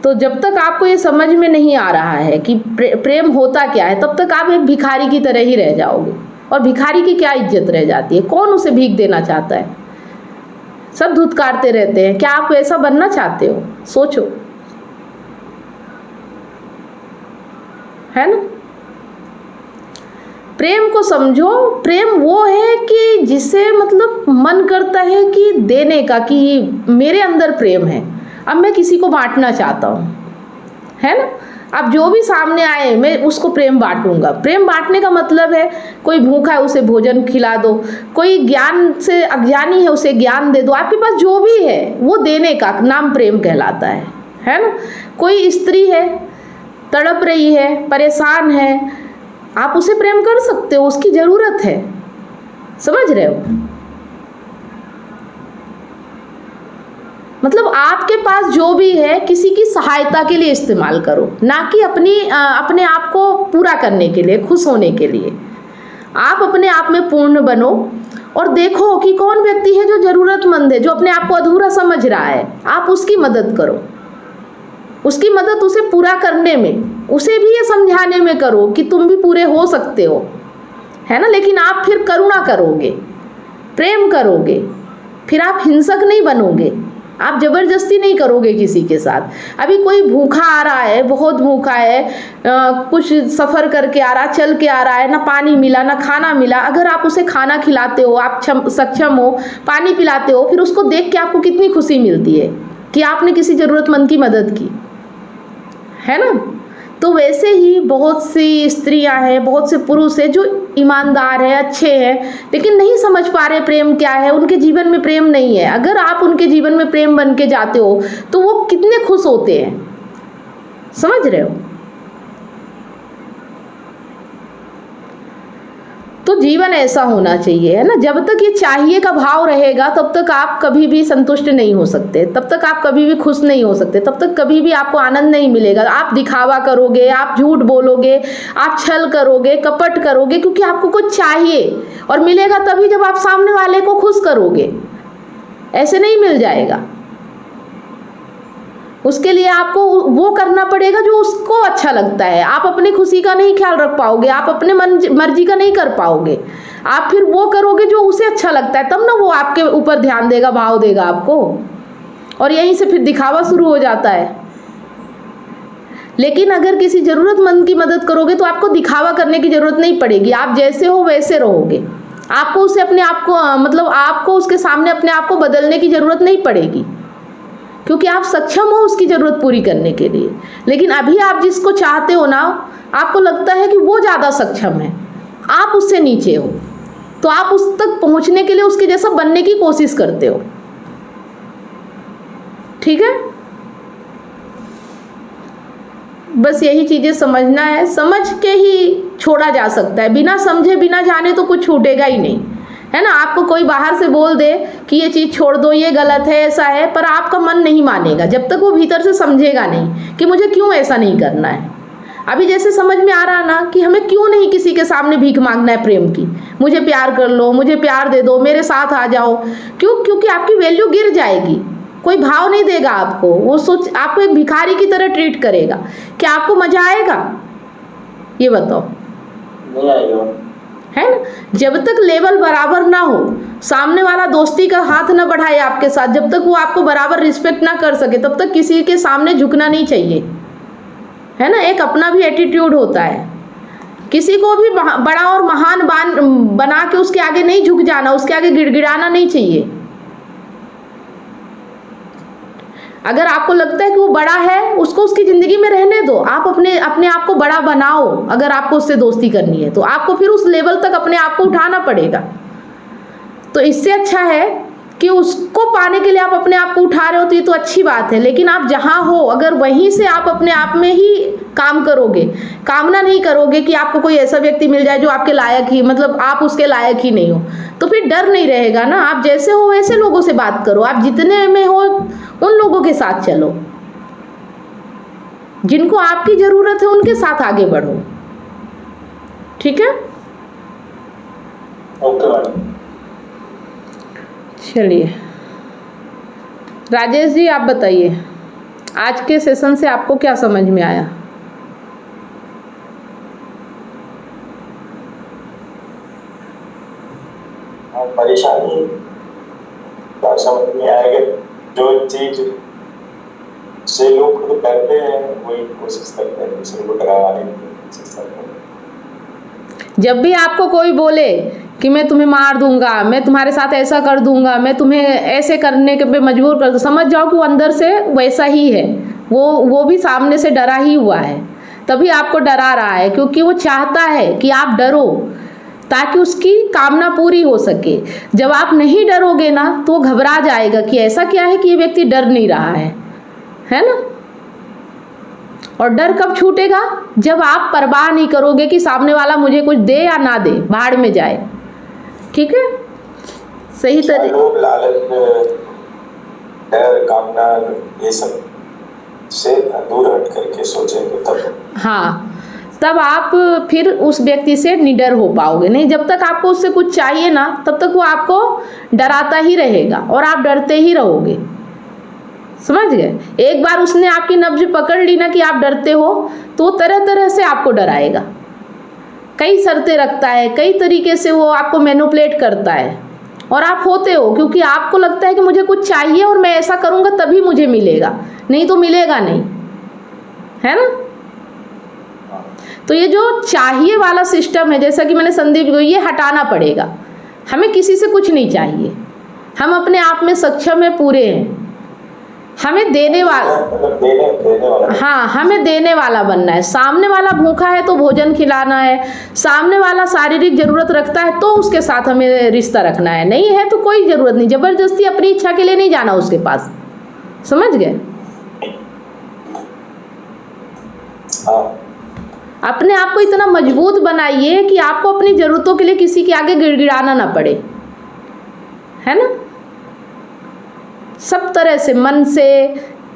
Speaker 1: तो जब तक आपको ये समझ में नहीं आ रहा है कि प्रेम होता क्या है, तब तक आप एक भिखारी की तरह ही रह जाओगे। और भिखारी की क्या इज्जत रह जाती है, कौन उसे भीख देना चाहता है, सब धुतकारते रहते हैं। क्या आप ऐसा बनना चाहते हो, सोचो, है ना। प्रेम को समझो, प्रेम वो है कि जिसे मतलब मन करता है कि देने का, कि मेरे अंदर प्रेम है, अब मैं किसी को बांटना चाहता हूँ, है ना। अब जो भी सामने आए मैं उसको प्रेम बांटूंगा। प्रेम बांटने का मतलब है कोई भूखा है उसे भोजन खिला दो, कोई ज्ञान से अज्ञानी है उसे ज्ञान दे दो, आपके पास जो भी है वो देने का नाम प्रेम कहलाता है ना। कोई स्त्री है, तड़प रही है, परेशान है, आप उसे प्रेम कर सकते हो, उसकी ज़रूरत है, समझ रहे हो। मतलब आपके पास जो भी है किसी की सहायता के लिए इस्तेमाल करो, ना कि अपने आप को पूरा करने के लिए, खुश होने के लिए। आप अपने आप में पूर्ण बनो और देखो कि कौन व्यक्ति है जो ज़रूरतमंद है, जो अपने आप को अधूरा समझ रहा है, आप उसकी मदद करो। उसकी मदद उसे पूरा करने में, उसे भी ये समझाने में करो कि तुम भी पूरे हो सकते हो, है ना। लेकिन आप फिर करुणा करोगे, प्रेम करोगे, फिर आप हिंसक नहीं बनोगे, आप ज़बरदस्ती नहीं करोगे किसी के साथ। अभी कोई भूखा आ रहा है, बहुत भूखा है, कुछ सफ़र करके आ रहा, चल के आ रहा है, ना पानी मिला ना खाना मिला, अगर आप उसे खाना खिलाते हो, आप सक्षम हो, पानी पिलाते हो, फिर उसको देख के आपको कितनी खुशी मिलती है कि आपने किसी ज़रूरतमंद की मदद की, है ना। तो वैसे ही बहुत सी स्त्रियां हैं, बहुत से पुरुष हैं जो ईमानदार हैं, अच्छे हैं, लेकिन नहीं समझ पा रहे प्रेम क्या है, उनके जीवन में प्रेम नहीं है। अगर आप उनके जीवन में प्रेम बन के जाते हो तो वो कितने खुश होते हैं, समझ रहे हो। तो जीवन ऐसा होना चाहिए, है ना। जब तक ये चाहिए का भाव रहेगा तब तक आप कभी भी संतुष्ट नहीं हो सकते, तब तक आप कभी भी खुश नहीं हो सकते, तब तक कभी भी आपको आनंद नहीं मिलेगा। आप दिखावा करोगे, आप झूठ बोलोगे, आप छल करोगे, कपट करोगे, क्योंकि आपको कुछ चाहिए, और मिलेगा तभी जब आप सामने वाले को खुश करोगे, ऐसे नहीं मिल जाएगा। उसके लिए आपको वो करना पड़ेगा जो उसको अच्छा लगता है। आप अपनी खुशी का नहीं ख्याल रख पाओगे, आप अपने मर्जी का नहीं कर पाओगे, आप फिर वो करोगे जो उसे अच्छा लगता है, तब ना वो आपके ऊपर ध्यान देगा, भाव देगा आपको। और यहीं से फिर दिखावा शुरू हो जाता है। लेकिन अगर किसी ज़रूरतमंद की मदद करोगे तो आपको दिखावा करने की ज़रूरत नहीं पड़ेगी, आप जैसे हो वैसे रहोगे। आपको उसे अपने आप को मतलब आपको उसके सामने अपने आप को बदलने की ज़रूरत नहीं पड़ेगी, क्योंकि आप सक्षम हो उसकी ज़रूरत पूरी करने के लिए। लेकिन अभी आप जिसको चाहते हो ना, आपको लगता है कि वो ज़्यादा सक्षम है, आप उससे नीचे हो, तो आप उस तक पहुंचने के लिए उसके जैसा बनने की कोशिश करते हो। ठीक है, बस यही चीज़ें समझना है, समझ के ही छोड़ा जा सकता है। बिना समझे बिना जाने तो कुछ छूटेगा ही नहीं, है ना। आपको कोई बाहर से बोल दे कि ये चीज़ छोड़ दो, ये गलत है, ऐसा है, पर आपका मन नहीं मानेगा जब तक वो भीतर से समझेगा नहीं कि मुझे क्यों ऐसा नहीं करना है। अभी जैसे समझ में आ रहा ना कि हमें क्यों नहीं किसी के सामने भीख मांगना है प्रेम की, मुझे प्यार कर लो, मुझे प्यार दे दो, मेरे साथ आ जाओ। क्यों? क्योंकि आपकी वैल्यू गिर जाएगी, कोई भाव नहीं देगा आपको, वो सोच आपको एक भिखारी की तरह ट्रीट करेगा। क्या आपको मजा आएगा? ये बताओ।
Speaker 2: नहीं आएगा,
Speaker 1: है ना। जब तक लेवल बराबर ना हो, सामने वाला दोस्ती का हाथ ना बढ़ाए आपके साथ, जब तक वो आपको बराबर रिस्पेक्ट ना कर सके, तब तक किसी के सामने झुकना नहीं चाहिए, है ना। एक अपना भी एटीट्यूड होता है, किसी को भी बड़ा और महान बना के उसके आगे नहीं झुक जाना, उसके आगे गिड़गिड़ाना नहीं चाहिए। अगर आपको लगता है कि वो बड़ा है, उसको उसकी ज़िंदगी में रहने दो, आप अपने आप को बड़ा बनाओ। अगर आपको उससे दोस्ती करनी है तो आपको फिर उस लेवल तक अपने आप को उठाना पड़ेगा। तो इससे अच्छा है कि उसको पाने के लिए आप अपने आप को उठा रहे हो तो ये तो अच्छी बात है, लेकिन आप जहाँ हो अगर वहीं से आप अपने आप में ही काम करोगे, कामना नहीं करोगे कि आपको कोई ऐसा व्यक्ति मिल जाए जो आपके लायक ही, मतलब आप उसके लायक ही नहीं हो, तो फिर डर नहीं रहेगा ना। आप जैसे हो वैसे लोगों से बात करो, आप जितने में हो उन लोगों के साथ चलो, जिनको आपकी ज़रूरत है उनके साथ आगे बढ़ो। ठीक है,
Speaker 2: ओके मैडम।
Speaker 1: चलिए राजेश जी, आप बताइए आज के सेशन से आपको क्या समझ में आया?
Speaker 3: परेशानी बात समझ में आएगा, जो चीज से लोग खुद करते हैं वही कोशिश करते हैं दूसरे को डराने की कोशिश करते हैं।
Speaker 1: जब भी आपको कोई बोले कि मैं तुम्हें मार दूंगा, मैं तुम्हारे साथ ऐसा कर दूंगा, मैं तुम्हें ऐसे करने के पे मजबूर कर दूँ, समझ जाओ कि वो अंदर से वैसा ही है, वो भी सामने से डरा ही हुआ है, तभी आपको डरा रहा है, क्योंकि वो चाहता है कि आप डरो ताकि उसकी कामना पूरी हो सके। जब आप नहीं डरोगे ना तो वो घबरा जाएगा कि ऐसा क्या है कि ये व्यक्ति डर नहीं रहा है ना। और डर कब छूटेगा? जब आप परवाह नहीं करोगे कि सामने वाला मुझे कुछ दे या ना दे, भाड़ में जाए। ठीक है, सही तरह
Speaker 3: लोग लालच, डर, कामना ये सब से दूर हट करके सोचेंगे तब,
Speaker 1: हाँ, तब आप फिर उस व्यक्ति से निडर हो पाओगे। नहीं, जब तक आपको उससे कुछ चाहिए ना तब तक वो आपको डराता ही रहेगा और आप डरते ही रहोगे। समझ गए? एक बार उसने आपकी नब्ज पकड़ ली ना कि आप डरते हो, तो तरह तरह से आपको डराएगा, कई शर्तें रखता है, कई तरीके से वो आपको मैनिपुलेट करता है, और आप होते हो क्योंकि आपको लगता है कि मुझे कुछ चाहिए और मैं ऐसा करूँगा तभी मुझे मिलेगा, नहीं तो मिलेगा नहीं, है ना। तो ये जो चाहिए वाला सिस्टम है, जैसा कि मैंने संदीप को, ये हटाना पड़ेगा। हमें किसी से कुछ नहीं चाहिए, हम अपने आप में सक्षम है, पूरे हैं। हमें देने वाला, हाँ, हमें देने वाला बनना है। सामने वाला भूखा है तो भोजन खिलाना है, सामने वाला शारीरिक ज़रूरत रखता है तो उसके साथ हमें रिश्ता रखना है, नहीं है तो कोई ज़रूरत नहीं, ज़बरदस्ती अपनी इच्छा के लिए नहीं जाना उसके पास। समझ गए? अपने आप को इतना मजबूत बनाइए कि आपको अपनी ज़रूरतों के लिए किसी के आगे गिड़गिड़ाना ना पड़े, है ना। सब तरह से, मन से,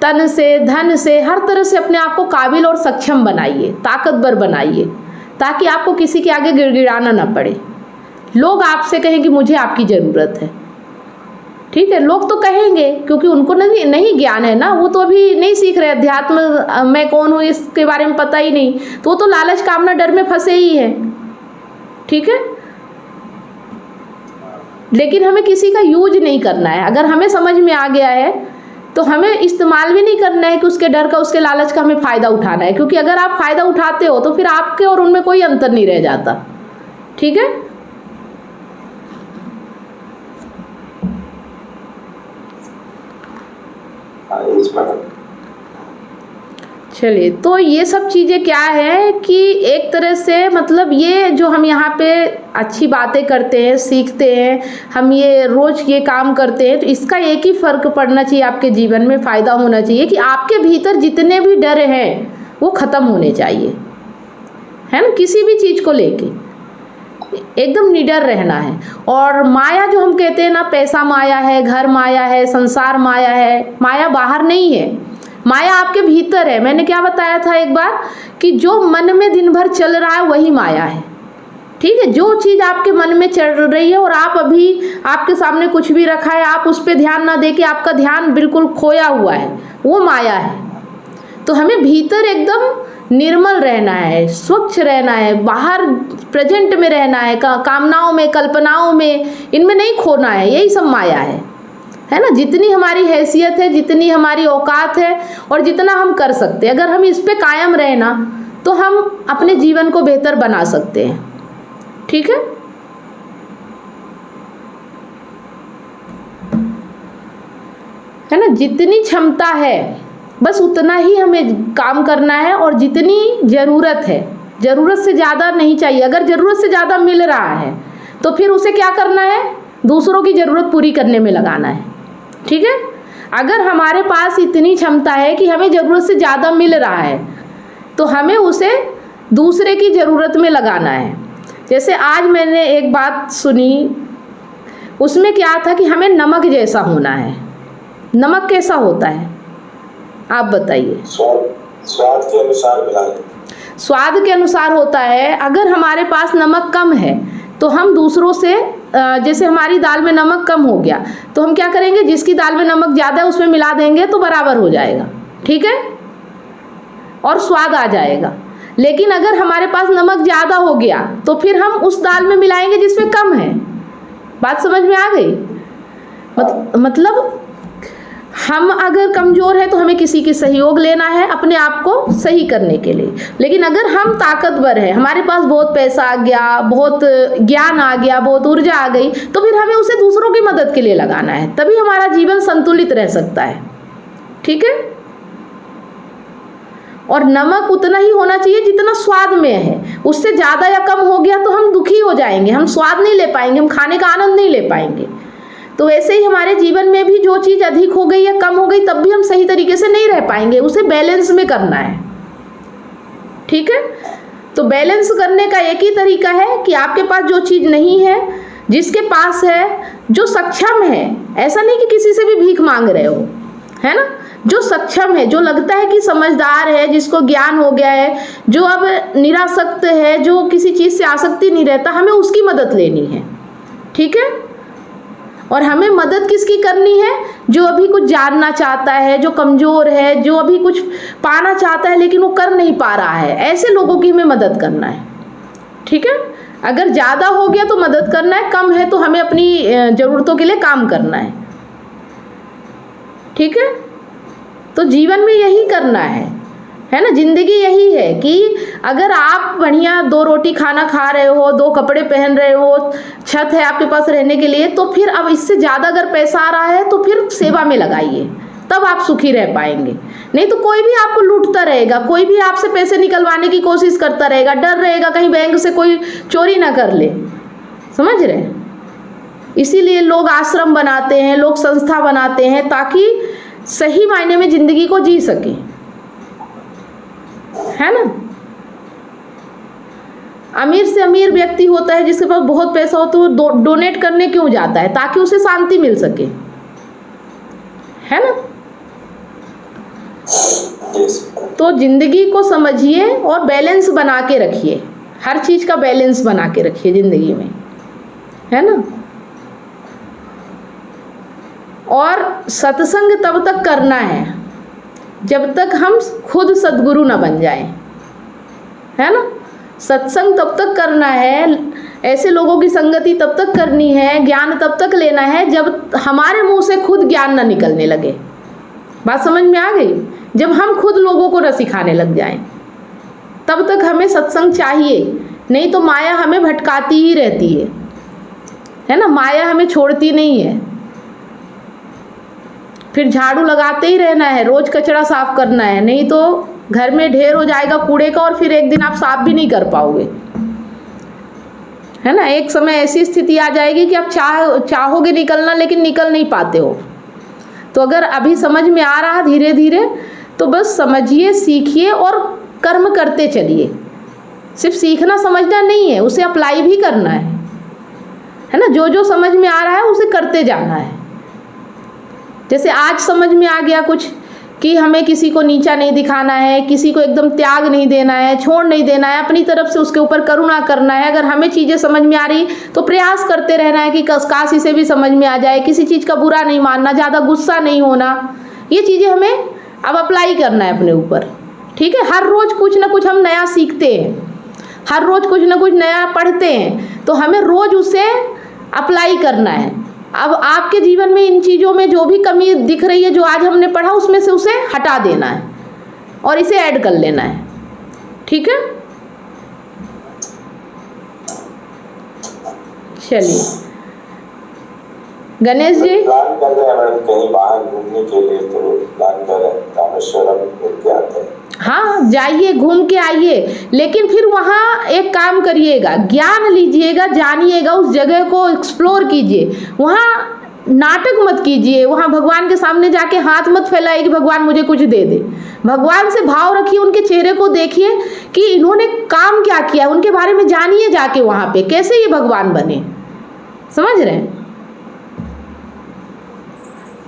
Speaker 1: तन से, धन से, हर तरह से अपने आप को काबिल और सक्षम बनाइए, ताकतवर बनाइए, ताकि आपको किसी के आगे गिड़गिड़ाना ना पड़े। लोग आपसे कहें कि मुझे आपकी ज़रूरत है, ठीक है, लोग तो कहेंगे क्योंकि उनको नहीं ज्ञान है ना, वो तो अभी नहीं सीख रहे, अध्यात्म मैं कौन हूँ इसके बारे में पता ही नहीं, तो वो तो लालच, कामना, डर में फंसे ही हैं। ठीक है, लेकिन हमें किसी का यूज नहीं करना है। अगर हमें समझ में आ गया है तो हमें इस्तेमाल भी नहीं करना है कि उसके डर का, उसके लालच का हमें फ़ायदा उठाना है, क्योंकि अगर आप फ़ायदा उठाते हो तो फिर आपके और उनमें कोई अंतर नहीं रह जाता। ठीक है, चलिए। तो ये सब चीज़ें क्या है कि एक तरह से मतलब ये जो हम यहाँ पे अच्छी बातें करते हैं, सीखते हैं, हम ये रोज़ ये काम करते हैं, तो इसका एक ही फ़र्क पड़ना चाहिए आपके जीवन में, फ़ायदा होना चाहिए कि आपके भीतर जितने भी डर हैं वो ख़त्म होने चाहिए, है ना। किसी भी चीज़ को लेके एकदम निडर रहना है। और माया जो हम कहते हैं ना, पैसा माया है, घर माया है, संसार माया है, माया बाहर नहीं है, माया आपके भीतर है। मैंने क्या बताया था एक बार कि जो मन में दिन भर चल रहा है वही माया है। ठीक है, जो चीज़ आपके मन में चल रही है और आप अभी आपके सामने कुछ भी रखा है, आप उस पर ध्यान ना दे के आपका ध्यान बिल्कुल खोया हुआ है, वो माया है। तो हमें भीतर एकदम निर्मल रहना है, स्वच्छ रहना है, बाहर प्रेजेंट में रहना है, कामनाओं में, कल्पनाओं में, इनमें नहीं खोना है। यही सब माया है ना। जितनी हमारी हैसियत है, जितनी हमारी औकात है और जितना हम कर सकते हैं, अगर हम इस पे कायम रहे ना तो हम अपने जीवन को बेहतर बना सकते हैं। ठीक है ना। जितनी क्षमता है बस उतना ही हमें काम करना है, और जितनी ज़रूरत है, ज़रूरत से ज़्यादा नहीं चाहिए। अगर ज़रूरत से ज़्यादा मिल रहा है तो फिर उसे क्या करना है, दूसरों की ज़रूरत पूरी करने में लगाना है। ठीक है, अगर हमारे पास इतनी क्षमता है कि हमें ज़रूरत से ज़्यादा मिल रहा है तो हमें उसे दूसरे की ज़रूरत में लगाना है। जैसे आज मैंने एक बात सुनी, उसमें क्या था कि हमें नमक जैसा होना है। नमक कैसा होता है आप बताइए?
Speaker 3: स्वाद के अनुसार मिलाना।
Speaker 1: स्वाद के अनुसार होता है। अगर हमारे पास नमक कम है तो हम दूसरों से, जैसे हमारी दाल में नमक कम हो गया तो हम क्या करेंगे, जिसकी दाल में नमक ज़्यादा है उसमें मिला देंगे तो बराबर हो जाएगा। ठीक है, और स्वाद आ जाएगा। लेकिन अगर हमारे पास नमक ज़्यादा हो गया तो फिर हम उस दाल में मिलाएंगे जिसमें कम है। बात समझ में आ गई? मतलब हम अगर कमज़ोर है तो हमें किसी की सहयोग लेना है अपने आप को सही करने के लिए। लेकिन अगर हम ताकतवर है, हमारे पास बहुत पैसा आ गया, बहुत ज्ञान आ गया, बहुत ऊर्जा आ गई, तो फिर हमें उसे दूसरों की मदद के लिए लगाना है, तभी हमारा जीवन संतुलित रह सकता है। ठीक है, और नमक उतना ही होना चाहिए जितना स्वाद में है। उससे ज़्यादा या कम हो गया तो हम दुखी हो जाएंगे, हम स्वाद नहीं ले पाएंगे, हम खाने का आनंद नहीं ले पाएंगे। तो वैसे ही हमारे जीवन में भी जो चीज़ अधिक हो गई या कम हो गई तब भी हम सही तरीके से नहीं रह पाएंगे, उसे बैलेंस में करना है। ठीक है, तो बैलेंस करने का एक ही तरीका है कि आपके पास जो चीज़ नहीं है, जिसके पास है, जो सक्षम है, ऐसा नहीं कि किसी से भी भीख मांग रहे हो, है ना, जो सक्षम है, जो लगता है कि समझदार है, जिसको ज्ञान हो गया है, जो अब निरासक्त है, जो किसी चीज़ से आसक्ति नहीं रहता, हमें उसकी मदद लेनी है। ठीक है, और हमें मदद किसकी करनी है? जो अभी कुछ जानना चाहता है, जो कमज़ोर है, जो अभी कुछ पाना चाहता है लेकिन वो कर नहीं पा रहा है, ऐसे लोगों की हमें मदद करना है। ठीक है, अगर ज़्यादा हो गया तो मदद करना है, कम है तो हमें अपनी ज़रूरतों के लिए काम करना है। ठीक है, तो जीवन में यही करना है ना। ज़िंदगी यही है कि अगर आप बढ़िया 2 रोटी खाना खा रहे हो, 2 कपड़े पहन रहे हो, छत है आपके पास रहने के लिए, तो फिर अब इससे ज़्यादा अगर पैसा आ रहा है तो फिर सेवा में लगाइए, तब आप सुखी रह पाएंगे। नहीं तो कोई भी आपको लूटता रहेगा, कोई भी आपसे पैसे निकलवाने की कोशिश करता रहेगा, डर रहेगा कहीं बैंक से कोई चोरी ना कर ले। समझ रहे हैं? इसीलिए लोग आश्रम बनाते हैं, लोग संस्था बनाते हैं, ताकि सही मायने में ज़िंदगी को जी सके, है ना। अमीर से अमीर व्यक्ति होता है जिसके पास बहुत पैसा हो तो वो डोनेट करने क्यों जाता है? ताकि उसे शांति मिल सके, है ना। तो जिंदगी को समझिए और बैलेंस बना के रखिए, हर चीज़ का बैलेंस बना के रखिए ज़िंदगी में, है ना। और सत्संग तब तक करना है जब तक हम खुद सद्गुरु ना बन जाएं, है ना। सत्संग तब तक करना है, ऐसे लोगों की संगति तब तक करनी है, ज्ञान तब तक लेना है जब हमारे मुंह से खुद ज्ञान ना निकलने लगे, बात समझ में आ गई? जब हम खुद लोगों को न सिखाने लग जाएं, तब तक हमें सत्संग चाहिए, नहीं तो माया हमें भटकाती ही रहती है ना। माया हमें छोड़ती नहीं है। फिर झाड़ू लगाते ही रहना है, रोज कचरा साफ करना है, नहीं तो घर में ढेर हो जाएगा कूड़े का और फिर एक दिन आप साफ भी नहीं कर पाओगे, है ना। एक समय ऐसी स्थिति आ जाएगी कि आप चाहोगे निकलना लेकिन निकल नहीं पाते हो। तो अगर अभी समझ में आ रहा धीरे धीरे, तो बस समझिए, सीखिए और कर्म करते चलिए। सिर्फ सीखना समझना नहीं है, उसे अप्लाई भी करना है ना। जो जो समझ में आ रहा है उसे करते जाना है। जैसे आज समझ में आ गया कुछ कि हमें किसी को नीचा नहीं दिखाना है, किसी को एकदम त्याग नहीं देना है, छोड़ नहीं देना है, अपनी तरफ से उसके ऊपर करुणा करना है। अगर हमें चीज़ें समझ में आ रही तो प्रयास करते रहना है कि काश इसे भी समझ में आ जाए। किसी चीज़ का बुरा नहीं मानना, ज़्यादा गुस्सा नहीं होना, ये चीज़ें हमें अब अप्लाई करना है अपने ऊपर, ठीक है। हर रोज़ कुछ ना कुछ हम नया सीखते हैं, हर रोज़ कुछ ना कुछ नया पढ़ते हैं, तो हमें रोज़ उसे अप्लाई करना है। अब आपके जीवन में इन चीज़ों में जो भी कमी दिख रही है, जो आज हमने पढ़ा, उसमें से उसे हटा देना है और इसे ऐड कर लेना है, ठीक है। चलिए गणेश जी,
Speaker 3: प्लान कर रहे हैं मैडम कहीं बाहर घूमने के लिए, तो प्लान कर रहे हैं रामेश्वरम घूम के आते हैं।
Speaker 1: हाँ जाइए, घूम के आइए, लेकिन फिर वहाँ एक काम करिएगा, ज्ञान लीजिएगा, जानिएगा, उस जगह को एक्सप्लोर कीजिए। वहाँ नाटक मत कीजिए, वहाँ भगवान के सामने जाके हाथ मत फैलाइए कि भगवान मुझे कुछ दे दे। भगवान से भाव रखिए, उनके चेहरे को देखिए कि इन्होंने काम क्या किया, उनके बारे में जानिए जाके वहाँ पे कैसे ये भगवान बने। समझ रहे हैं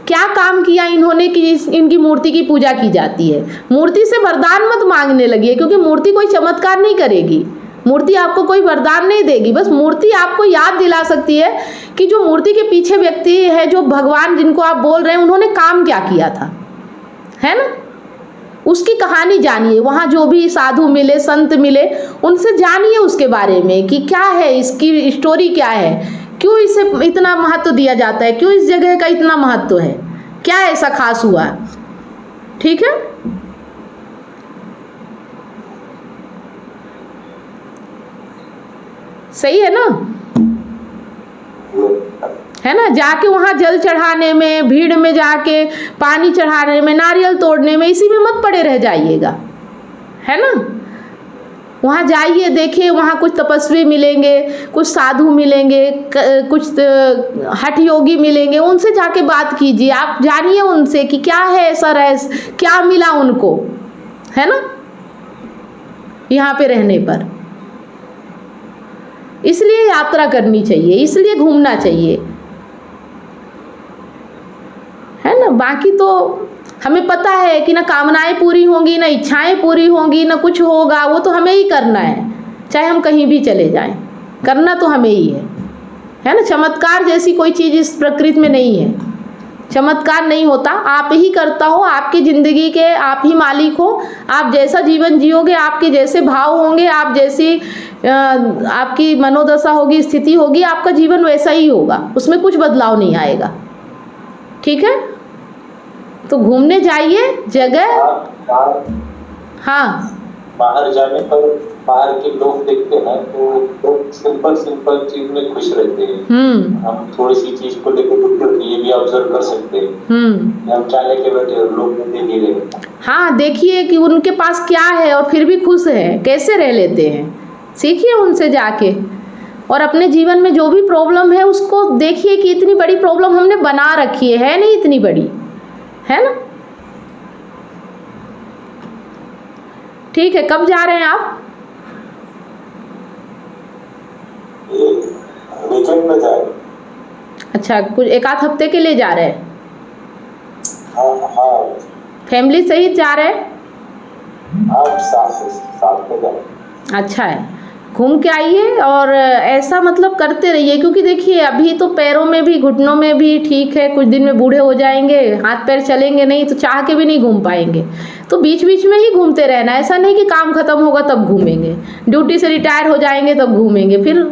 Speaker 1: क्या काम किया इन्होंने कि इनकी मूर्ति की पूजा की जाती है। मूर्ति से वरदान मत मांगने लगिए, क्योंकि मूर्ति कोई चमत्कार नहीं करेगी, मूर्ति आपको कोई वरदान नहीं देगी। बस मूर्ति आपको याद दिला सकती है कि जो मूर्ति के पीछे व्यक्ति है, जो भगवान जिनको आप बोल रहे हैं, उन्होंने काम क्या किया था, है ना। उसकी कहानी जानिए, वहाँ जो भी साधु मिले, संत मिले, उनसे जानिए उसके बारे में कि क्या है, इसकी स्टोरी क्या है, क्यों इसे इतना महत्व दिया जाता है, क्यों इस जगह का इतना महत्व है, क्या ऐसा खास हुआ, ठीक है। सही है ना, है ना। जाके वहाँ जल चढ़ाने में, भीड़ में जाके पानी चढ़ाने में, नारियल तोड़ने में, इसी में मत पड़े रह जाइएगा, है ना। वहाँ जाइए, देखिए, वहाँ कुछ तपस्वी मिलेंगे, कुछ साधु मिलेंगे, कुछ हठ योगी मिलेंगे, उनसे जाके बात कीजिए, आप जानिए उनसे कि क्या है ऐसा रहस्य, क्या मिला उनको, है ना, यहाँ पे रहने पर। इसलिए यात्रा करनी चाहिए, इसलिए घूमना चाहिए, है ना। बाकी तो हमें पता है कि ना कामनाएं पूरी होंगी, ना इच्छाएं पूरी होंगी, ना कुछ होगा, वो तो हमें ही करना है, चाहे हम कहीं भी चले जाएं, करना तो हमें ही है ना। चमत्कार जैसी कोई चीज़ इस प्रकृति में नहीं है, चमत्कार नहीं होता, आप ही करता हो, आपकी ज़िंदगी के आप ही मालिक हो। आप जैसा जीवन जियोगे, आपके जैसे भाव होंगे, आप जैसी आपकी मनोदशा होगी, स्थिति होगी, आपका जीवन वैसा ही होगा, उसमें कुछ बदलाव नहीं आएगा, ठीक है। तो घूमने जाइए जगह। हाँ,
Speaker 2: बाहर जाने पर बाहर के लोग देखते हैं तो लोग सिंपल चीज में खुश रहते हैं। हम थोड़ी सी चीज को लेकर ये भी ऑब्जर्व कर सकते हैं। हम चाय लेके बैठे लोग नहीं रहे।
Speaker 1: हाँ, देखिए कि उनके पास क्या है और फिर भी खुश है, कैसे रह लेते हैं, सीखिए उनसे जाके। और अपने जीवन में जो भी प्रॉब्लम है उसको देखिए कि इतनी बड़ी प्रॉब्लम हमने बना रखी है नहीं इतनी बड़ी, है ना। ठीक है, कब जा रहे हैं आप?
Speaker 3: वीकेंड में जाए।
Speaker 1: अच्छा, कुछ एक आध हफ्ते के लिए जा रहे हैं?
Speaker 3: हाँ।
Speaker 1: फैमिली सहित जा रहे हैं?
Speaker 3: साथ में जाए।
Speaker 1: अच्छा है, घूम के आइए और ऐसा मतलब करते रहिए, क्योंकि देखिए अभी तो पैरों में भी, घुटनों में भी ठीक है, कुछ दिन में बूढ़े हो जाएंगे, हाथ पैर चलेंगे नहीं तो चाह के भी नहीं घूम पाएंगे। तो बीच बीच में ही घूमते रहना, ऐसा नहीं कि काम खत्म होगा तब घूमेंगे, ड्यूटी से रिटायर हो जाएंगे तब घूमेंगे, फिर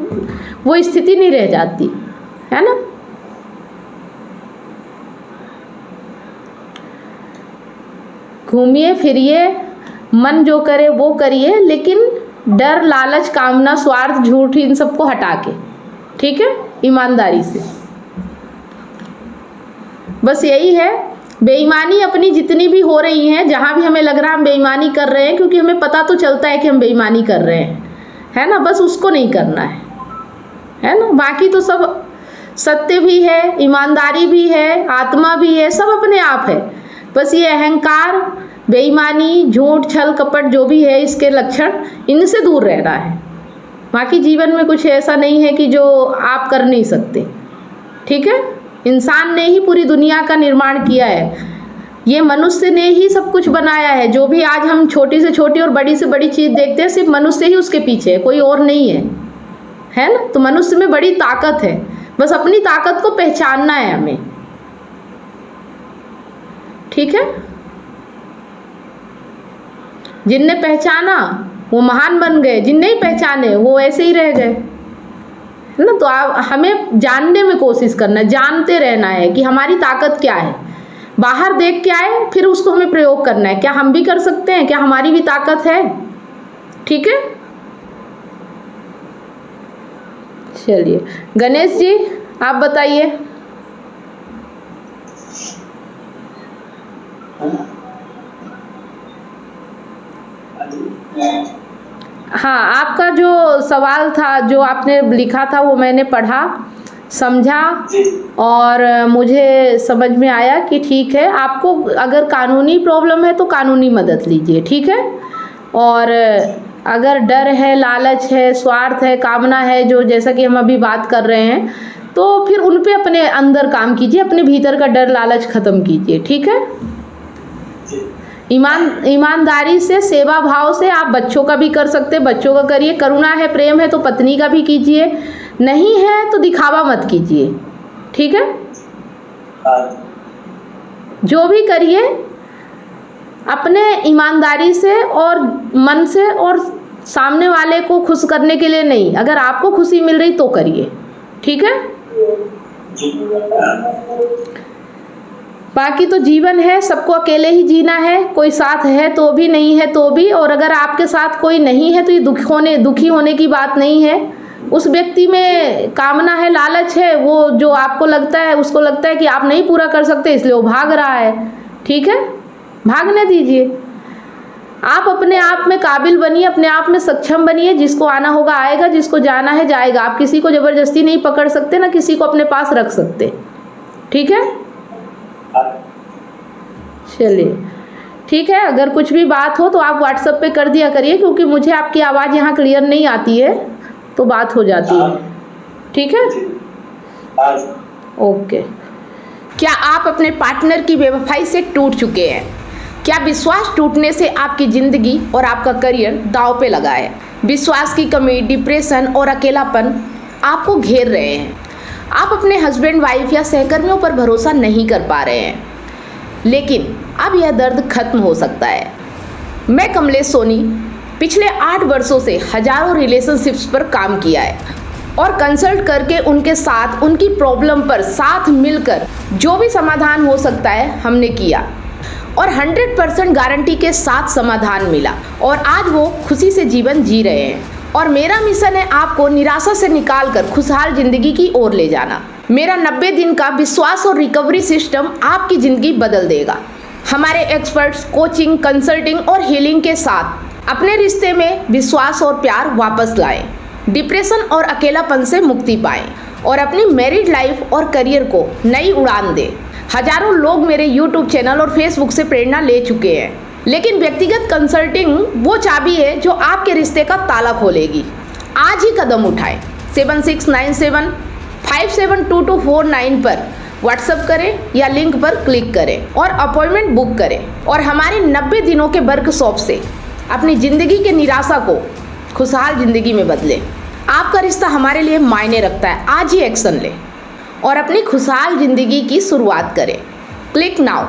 Speaker 1: वो स्थिति नहीं रह जाती, है ना। घूमिए फिरिए, मन जो करे वो करिए, लेकिन डर, लालच, कामना, स्वार्थ, झूठ इन सबको हटा के, ठीक है, ईमानदारी से। बस यही है। बेईमानी अपनी जितनी भी हो रही हैं, जहाँ भी हमें लग रहा है हम बेईमानी कर रहे हैं, क्योंकि हमें पता तो चलता है कि हम बेईमानी कर रहे हैं, है ना, बस उसको नहीं करना है ना। बाकी तो सब सत्य भी है, ईमानदारी भी है, आत्मा भी है, सब अपने आप है। बस ये अहंकार, बेईमानी, झूठ, छल, कपट जो भी है इसके लक्षण, इनसे दूर रहना है। बाकी जीवन में कुछ ऐसा नहीं है कि जो आप कर नहीं सकते, ठीक है। इंसान ने ही पूरी दुनिया का निर्माण किया है, ये मनुष्य ने ही सब कुछ बनाया है। जो भी आज हम छोटी से छोटी और बड़ी से बड़ी चीज़ देखते हैं, सिर्फ मनुष्य ही उसके पीछे है, कोई और नहीं है ना। तो मनुष्य में बड़ी ताकत है, बस अपनी ताकत को पहचानना है हमें, ठीक है। जिनने पहचाना वो महान बन गए, जिन नहीं पहचाने वो ऐसे ही रह गए, है ना। तो आप हमें जानने में कोशिश करना है, जानते रहना है कि हमारी ताकत क्या है। बाहर देख के आए, फिर उसको हमें प्रयोग करना है। क्या हम भी कर सकते हैं? क्या हमारी भी ताकत है? ठीक है, चलिए गणेश जी आप बताइए। हाँ, आपका जो सवाल था, जो आपने लिखा था, वो मैंने पढ़ा, समझा और मुझे समझ में आया कि ठीक है, आपको अगर कानूनी प्रॉब्लम है तो कानूनी मदद लीजिए, ठीक है। और अगर डर है, लालच है, स्वार्थ है, कामना है, जो जैसा कि हम अभी बात कर रहे हैं, तो फिर उन पे अपने अंदर काम कीजिए, अपने भीतर का डर लालच ख़त्म कीजिए, ठीक है। ईमानदारी से, सेवा भाव से आप बच्चों का भी कर सकते हैं, बच्चों का करिए। करुणा है, प्रेम है तो पत्नी का भी कीजिए, नहीं है तो दिखावा मत कीजिए, ठीक है। जो भी करिए अपने ईमानदारी से और मन से, और सामने वाले को खुश करने के लिए नहीं, अगर आपको खुशी मिल रही तो करिए, ठीक है। बाकी तो जीवन है, सबको अकेले ही जीना है, कोई साथ है तो भी, नहीं है तो भी। और अगर आपके साथ कोई नहीं है तो ये दुखी होने की बात नहीं है। उस व्यक्ति में कामना है, लालच है, वो जो आपको लगता है, उसको लगता है कि आप नहीं पूरा कर सकते, इसलिए वो भाग रहा है, ठीक है, भागने दीजिए। आप अपने आप में काबिल बनिए, अपने आप में सक्षम बनिए, जिसको आना होगा आएगा, जिसको जाना है जाएगा। आप किसी को ज़बरदस्ती नहीं पकड़ सकते, ना किसी को अपने पास रख सकते, ठीक है। चलिए ठीक है, अगर कुछ भी बात हो तो आप व्हाट्सएप पे कर दिया करिए, क्योंकि मुझे आपकी आवाज़ यहाँ क्लियर नहीं आती है तो बात हो जाती है, ठीक है। ओके। क्या आप अपने पार्टनर की बेवफाई से टूट चुके हैं? क्या विश्वास टूटने से आपकी ज़िंदगी और आपका करियर दांव पे लगा है? विश्वास की कमी, डिप्रेशन और अकेलापन आपको घेर रहे हैं। आप अपने हस्बैंड, वाइफ या सहकर्मियों पर भरोसा नहीं कर पा रहे हैं, लेकिन अब यह दर्द खत्म हो सकता है। मैं कमलेश सोनी पिछले 8 वर्षों से हजारों रिलेशनशिप्स पर काम किया है और कंसल्ट करके उनके साथ उनकी प्रॉब्लम पर साथ मिलकर जो भी समाधान हो सकता है हमने किया, और 100% गारंटी के साथ समाधान मिला, और आज वो खुशी से जीवन जी रहे हैं। और मेरा मिशन है आपको निराशा से निकालकर खुशहाल जिंदगी की ओर ले जाना। मेरा 90 दिन का विश्वास और रिकवरी सिस्टम आपकी ज़िंदगी बदल देगा। हमारे एक्सपर्ट्स कोचिंग, कंसल्टिंग और हीलिंग के साथ अपने रिश्ते में विश्वास और प्यार वापस लाएं, डिप्रेशन और अकेलापन से मुक्ति पाएं और अपनी मैरिड लाइफ और करियर को नई उड़ान दें। हजारों लोग मेरे YouTube चैनल और Facebook से प्रेरणा ले चुके हैं, लेकिन व्यक्तिगत कंसल्टिंग वो चाबी है जो आपके रिश्ते का ताला खोलेगी। आज ही कदम उठाएं। 7697572249 पर व्हाट्सएप करें या लिंक पर क्लिक करें और अपॉइंटमेंट बुक करें, और हमारे 90 दिनों के वर्कशॉप से अपनी ज़िंदगी के निराशा को खुशहाल ज़िंदगी में बदलें। आपका रिश्ता हमारे लिए मायने रखता है। आज ही एक्शन लें और अपनी खुशहाल ज़िंदगी की शुरुआत करें। Click now.